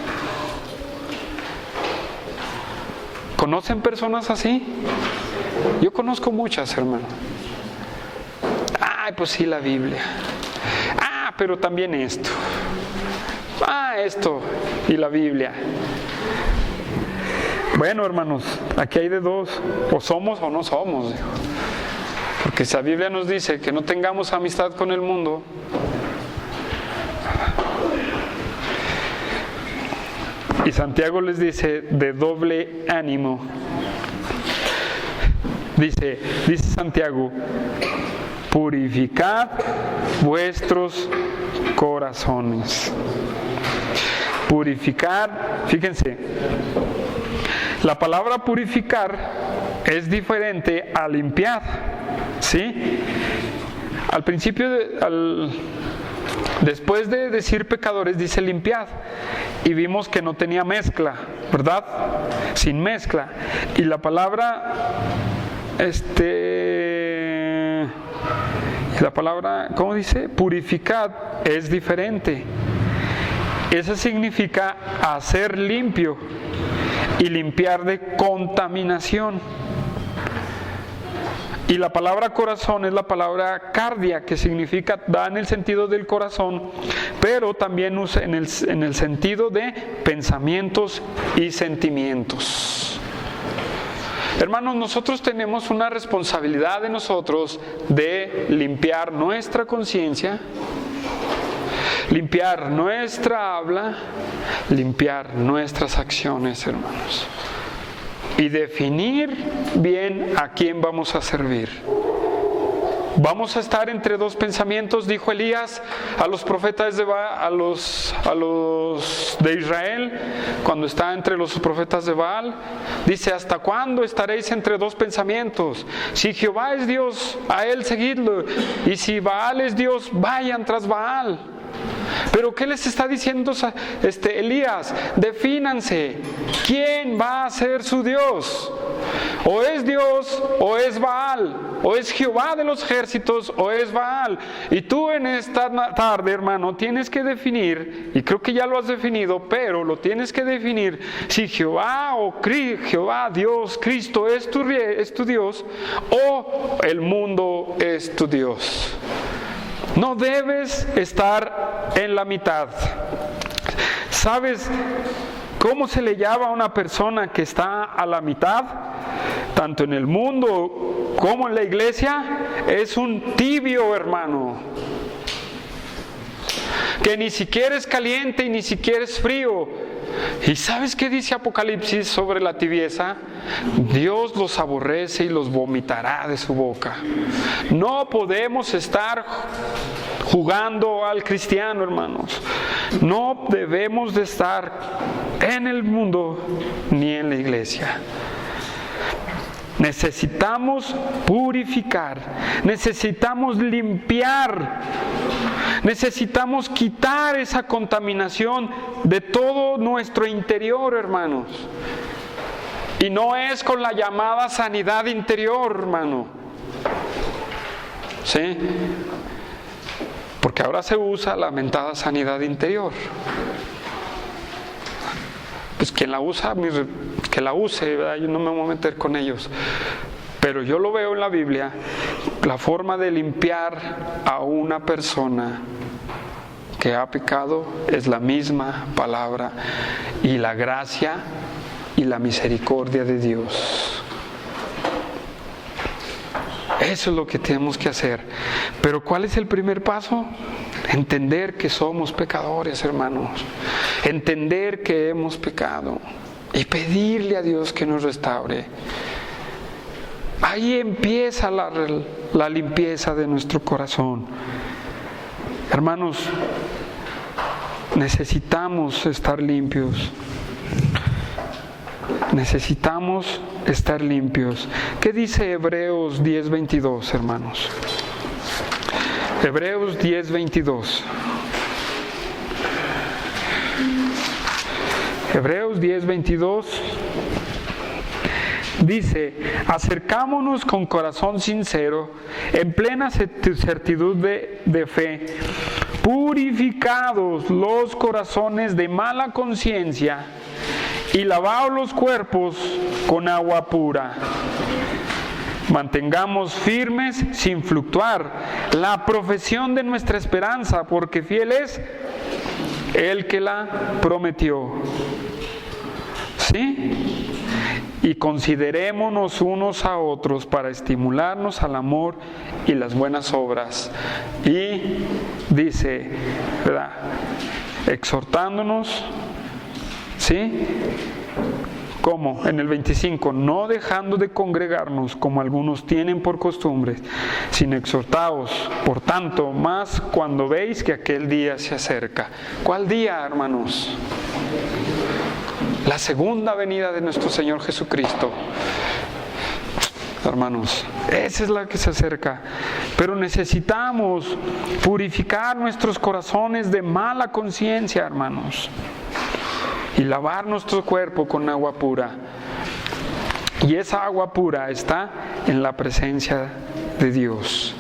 ¿Conocen personas así? Yo conozco muchas, hermano. Ay, pues sí, la Biblia. Ah, pero también esto. Ah, esto y la Biblia. Bueno, hermanos, aquí hay de dos. O somos o no somos. Porque si la Biblia nos dice que no tengamos amistad con el mundo, y Santiago les dice de doble ánimo. Dice Santiago, purificad vuestros corazones. Purificar, fíjense, la palabra purificar es diferente a limpiar, ¿sí? Al principio, después de decir pecadores, dice limpiad, y vimos que no tenía mezcla, ¿verdad? Sin mezcla. Y la palabra, ¿cómo dice? Purificad es diferente. Eso significa hacer limpio y limpiar de contaminación. Y la palabra corazón es la palabra cardia, que significa, da en el sentido del corazón, pero también usa en el sentido de pensamientos y sentimientos. Hermanos, nosotros tenemos una responsabilidad de nosotros de limpiar nuestra conciencia, limpiar nuestra habla, limpiar nuestras acciones, hermanos. Y definir bien a quién vamos a servir. Vamos a estar entre dos pensamientos, dijo Elías a los profetas a los de Israel, cuando está entre los profetas de Baal. Dice, ¿hasta cuándo estaréis entre dos pensamientos? Si Jehová es Dios, a él seguidlo, y si Baal es Dios, vayan tras Baal. Pero ¿qué les está diciendo Elías? Defínanse. ¿Quién va a ser su Dios? O es Dios o es Baal. O es Jehová de los ejércitos o es Baal. Y tú en esta tarde, hermano, tienes que definir, y creo que ya lo has definido, pero lo tienes que definir, si Jehová Jehová, Dios, Cristo es tu Dios, o el mundo es tu Dios. No debes estar en la mitad. ¿Sabes cómo se le llama a una persona que está a la mitad? Tanto en el mundo como en la iglesia, es un tibio, hermano. Que ni siquiera es caliente y ni siquiera es frío. ¿Y sabes qué dice Apocalipsis sobre la tibieza? Dios los aborrece y los vomitará de su boca. No podemos estar jugando al cristiano, hermanos. No debemos de estar en el mundo ni en la iglesia. Necesitamos purificar, necesitamos limpiar, necesitamos quitar esa contaminación de todo nuestro interior, hermanos. Y no es con la llamada sanidad interior, hermano. ¿Sí? Porque ahora se usa la mentada sanidad interior. Pues quien la usa, que la use, ¿verdad? Yo no me voy a meter con ellos. Pero yo lo veo en la Biblia, la forma de limpiar a una persona que ha pecado es la misma palabra y la gracia y la misericordia de Dios. Eso es lo que tenemos que hacer. Pero ¿cuál es el primer paso? Entender que somos pecadores, hermanos. Entender que hemos pecado y pedirle a Dios que nos restaure. Ahí empieza la limpieza de nuestro corazón. Hermanos, necesitamos estar limpios. Necesitamos estar limpios. ¿Qué dice Hebreos 10:22, hermanos? Hebreos 10:22. Hebreos 10:22 dice: acercámonos con corazón sincero, en plena certidumbre de fe, purificados los corazones de mala conciencia y lavados los cuerpos con agua pura. Mantengamos firmes sin fluctuar la profesión de nuestra esperanza, porque fiel es el que la prometió. ¿Sí? Y considerémonos unos a otros para estimularnos al amor y las buenas obras. Y dice, ¿verdad? Exhortándonos, ¿sí? ¿Cómo? En el 25, no dejando de congregarnos como algunos tienen por costumbre, sino exhortaos, por tanto, más cuando veis que aquel día se acerca. ¿Cuál día, hermanos? La segunda venida de nuestro Señor Jesucristo. Hermanos, esa es la que se acerca. Pero necesitamos purificar nuestros corazones de mala conciencia, hermanos, y lavar nuestro cuerpo con agua pura. Y esa agua pura está en la presencia de Dios,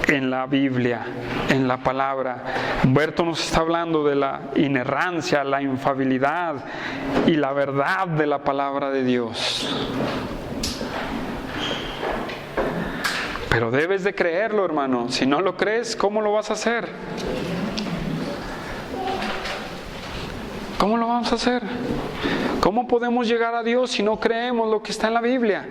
en la Biblia, en la palabra. Humberto nos está hablando de la inerrancia, la infalibilidad y la verdad de la palabra de Dios. Pero debes de creerlo, hermano. Si no lo crees, ¿cómo lo vas a hacer? ¿Cómo lo vamos a hacer? ¿Cómo podemos llegar a Dios si no creemos lo que está en la Biblia?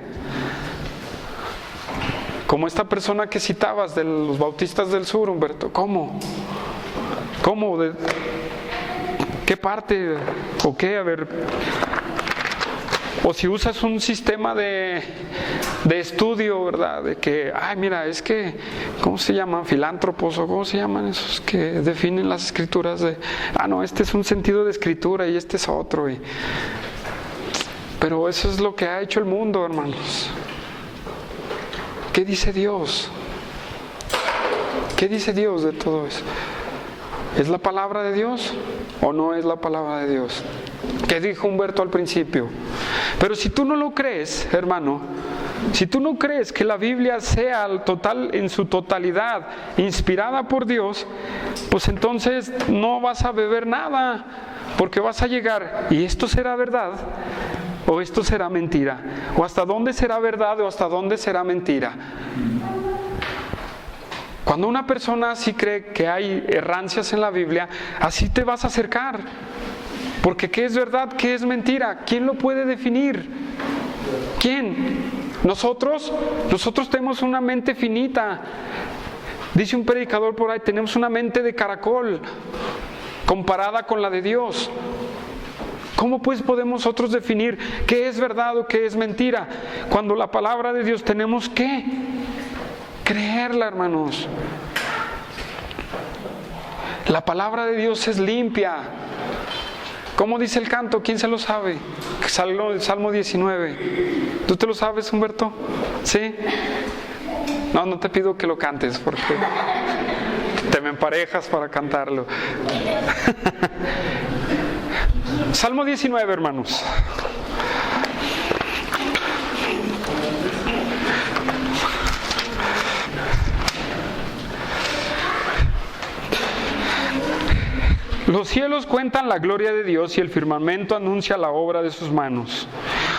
Como esta persona que citabas de los bautistas del sur, Humberto. ¿Cómo? ¿Cómo? ¿De qué parte? ¿O qué? A ver. O si usas un sistema de estudio, ¿verdad? De que, ay, mira, es que, ¿cómo se llaman? Filántropos, o ¿cómo se llaman esos que definen las escrituras? No, este es un sentido de escritura y este es otro. Pero eso es lo que ha hecho el mundo, hermanos. ¿Qué dice Dios? ¿Qué dice Dios de todo eso? ¿Es la palabra de Dios o no es la palabra de Dios? ¿Qué dijo Humberto al principio? Pero si tú no lo crees, hermano, si tú no crees que la Biblia sea en su totalidad inspirada por Dios, pues entonces no vas a beber nada, porque vas a llegar, ¿y esto será verdad? ¿O esto será mentira? ¿O hasta dónde será verdad o hasta dónde será mentira? Cuando una persona así cree que hay errancias en la Biblia, así te vas a acercar. Porque ¿qué es verdad? ¿Qué es mentira? ¿Quién lo puede definir? ¿Quién? Nosotros tenemos una mente finita. Dice un predicador por ahí, tenemos una mente de caracol comparada con la de Dios. ¿Cómo pues podemos nosotros definir qué es verdad o qué es mentira? Cuando la palabra de Dios tenemos que creerla, hermanos. La palabra de Dios es limpia. ¿Cómo dice el canto? ¿Quién se lo sabe? Salmo 19. ¿Tú te lo sabes, Humberto? ¿Sí? No te pido que lo cantes porque te me emparejas para cantarlo. Salmo 19, hermanos. Los cielos cuentan la gloria de Dios y el firmamento anuncia la obra de sus manos.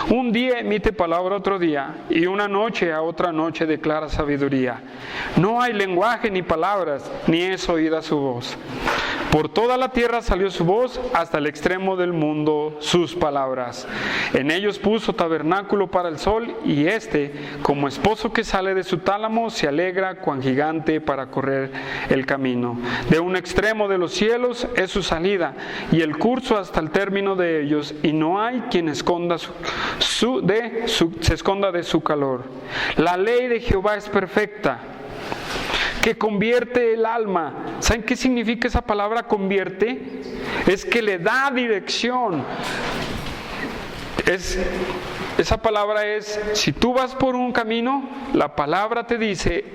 Un día emite palabra a otro día y una noche a otra noche declara sabiduría. No hay lenguaje ni palabras, ni es oída su voz. Por toda la tierra salió su voz, hasta el extremo del mundo sus palabras. En ellos puso tabernáculo para el sol, y éste, como esposo que sale de su tálamo, se alegra cuan gigante para correr el camino. De un extremo de los cielos es su salida, y el curso hasta el término de ellos, y no hay quien esconda se esconda de su calor. La ley de Jehová es perfecta, que convierte el alma. ¿Saben qué significa esa palabra convierte? Es que le da dirección. Esa palabra es, si tú vas por un camino, la palabra te dice,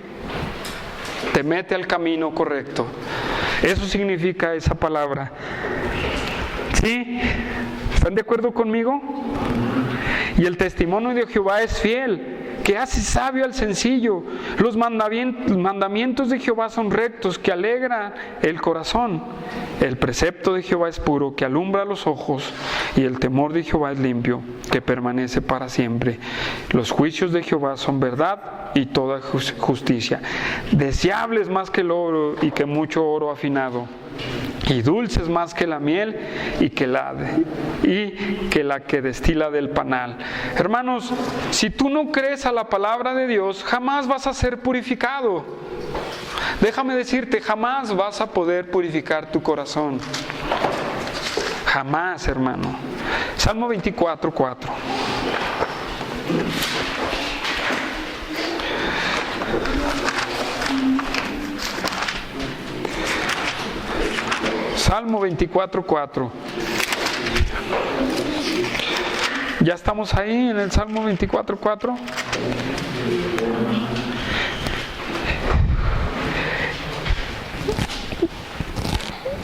te mete al camino correcto. Eso significa esa palabra. ¿Sí? ¿Están de acuerdo conmigo? Y el testimonio de Jehová es fiel, que hace sabio al sencillo. Los mandamientos de Jehová son rectos, que alegran el corazón. El precepto de Jehová es puro, que alumbra los ojos, y el temor de Jehová es limpio, que permanece para siempre. Los juicios de Jehová son verdad y toda justicia. Deseables más que el oro y que mucho oro afinado, y dulces más que la miel y que la que destila del panal. Hermanos, si tú no crees a la palabra de Dios, jamás vas a ser purificado. Déjame decirte, jamás vas a poder purificar tu corazón. Jamás, hermano. Salmo 24:4. Salmo 24:4. ¿Ya estamos ahí en el Salmo 24:4?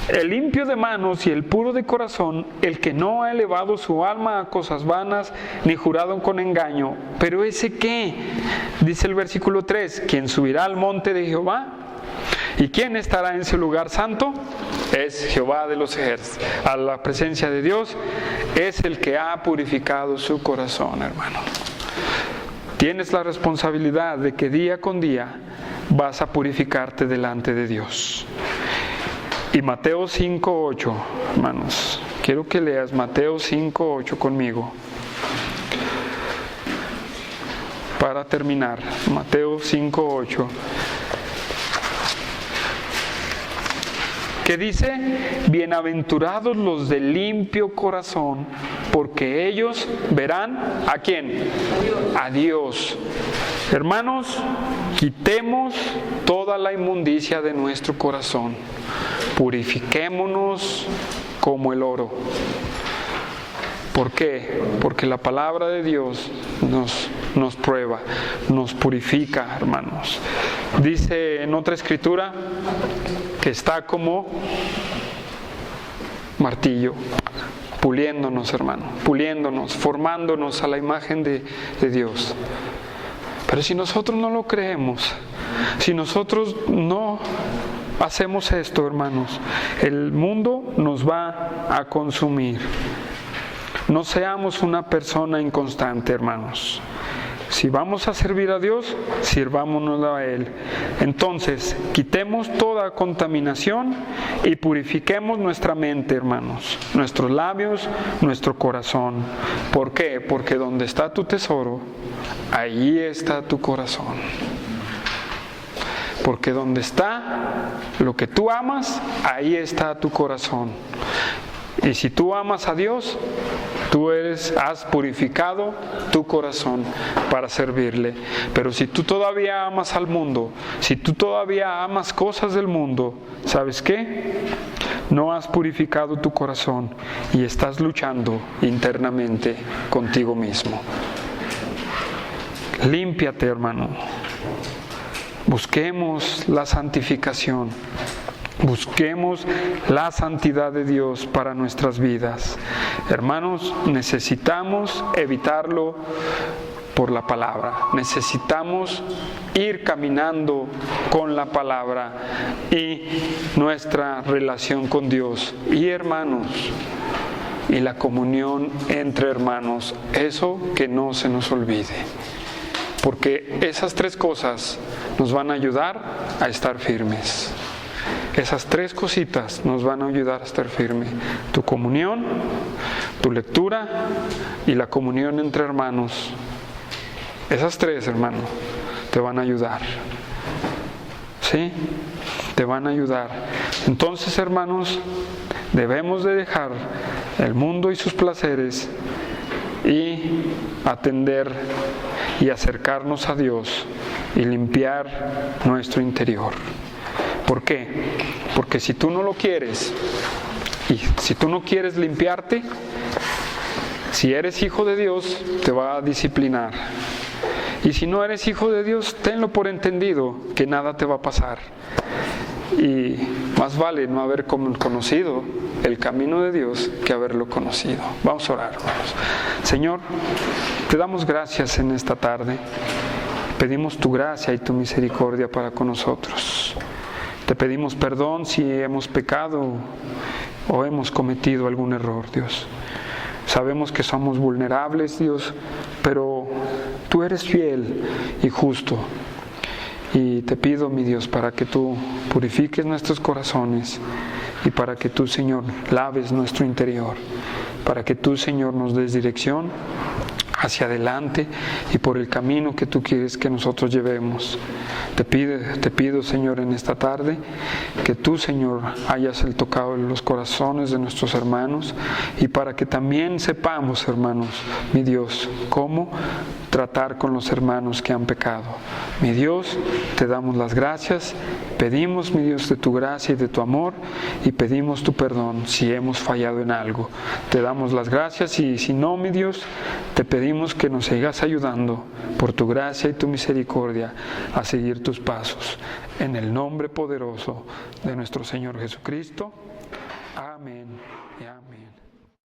El limpio de manos y el puro de corazón, el que no ha elevado su alma a cosas vanas, ni jurado con engaño. ¿Pero ese qué? Dice el versículo 3, ¿quién subirá al monte de Jehová? ¿Y quién estará en su lugar santo? Es Jehová de los ejércitos. A la presencia de Dios es el que ha purificado su corazón, hermano. Tienes la responsabilidad de que día con día vas a purificarte delante de Dios. Y Mateo 5:8, hermanos, quiero que leas Mateo 5:8 conmigo. Para terminar, Mateo 5:8. Que dice, bienaventurados los de limpio corazón, porque ellos verán, ¿a quién? A Dios. Hermanos, quitemos toda la inmundicia de nuestro corazón. Purifiquémonos como el oro. ¿Por qué? Porque la palabra de Dios nos prueba, nos purifica, hermanos. Dice en otra escritura que está como martillo, puliéndonos, hermano, puliéndonos, formándonos a la imagen de Dios. Pero si nosotros no lo creemos, si nosotros no hacemos esto, hermanos, el mundo nos va a consumir. No seamos una persona inconstante, hermanos. Si vamos a servir a Dios, sirvámonos a Él. Entonces, quitemos toda contaminación y purifiquemos nuestra mente, hermanos, nuestros labios, nuestro corazón. ¿Por qué? Porque donde está tu tesoro, ahí está tu corazón. Porque donde está lo que tú amas, ahí está tu corazón. Y si tú amas a Dios, tú has purificado tu corazón para servirle. Pero si tú todavía amas al mundo, si tú todavía amas cosas del mundo, ¿sabes qué? No has purificado tu corazón y estás luchando internamente contigo mismo. Límpiate, hermano. Busquemos la santificación. Busquemos la santidad de Dios para nuestras vidas. Hermanos, necesitamos evitarlo por la palabra. Necesitamos ir caminando con la palabra y nuestra relación con Dios. Y hermanos, y la comunión entre hermanos, eso que no se nos olvide. Porque esas tres cosas nos van a ayudar a estar firmes. Esas tres cositas nos van a ayudar a estar firme. Tu comunión, tu lectura y la comunión entre hermanos. Esas tres, hermano, te van a ayudar. ¿Sí? Te van a ayudar. Entonces, hermanos, debemos de dejar el mundo y sus placeres y atender y acercarnos a Dios y limpiar nuestro interior. ¿Por qué? Porque si tú no lo quieres, y si tú no quieres limpiarte, si eres hijo de Dios, te va a disciplinar. Y si no eres hijo de Dios, tenlo por entendido que nada te va a pasar. Y más vale no haber conocido el camino de Dios que haberlo conocido. Vamos a orar, hermanos. Señor, te damos gracias en esta tarde. Pedimos tu gracia y tu misericordia para con nosotros. Te pedimos perdón si hemos pecado o hemos cometido algún error, Dios. Sabemos que somos vulnerables, Dios, pero tú eres fiel y justo. Y te pido, mi Dios, para que tú purifiques nuestros corazones y para que tú, Señor, laves nuestro interior, para que tú, Señor, nos des dirección hacia adelante y por el camino que tú quieres que nosotros llevemos. Te pido, Señor, en esta tarde, que tú, Señor, hayas tocado los corazones de nuestros hermanos y para que también sepamos, hermanos, mi Dios, cómo tratar con los hermanos que han pecado. Mi Dios, te damos las gracias, pedimos, mi Dios, de tu gracia y de tu amor y pedimos tu perdón si hemos fallado en algo. Te damos las gracias y si no, mi Dios, te pedimos que nos sigas ayudando por tu gracia y tu misericordia a seguir tus pasos. En el nombre poderoso de nuestro Señor Jesucristo. Amén.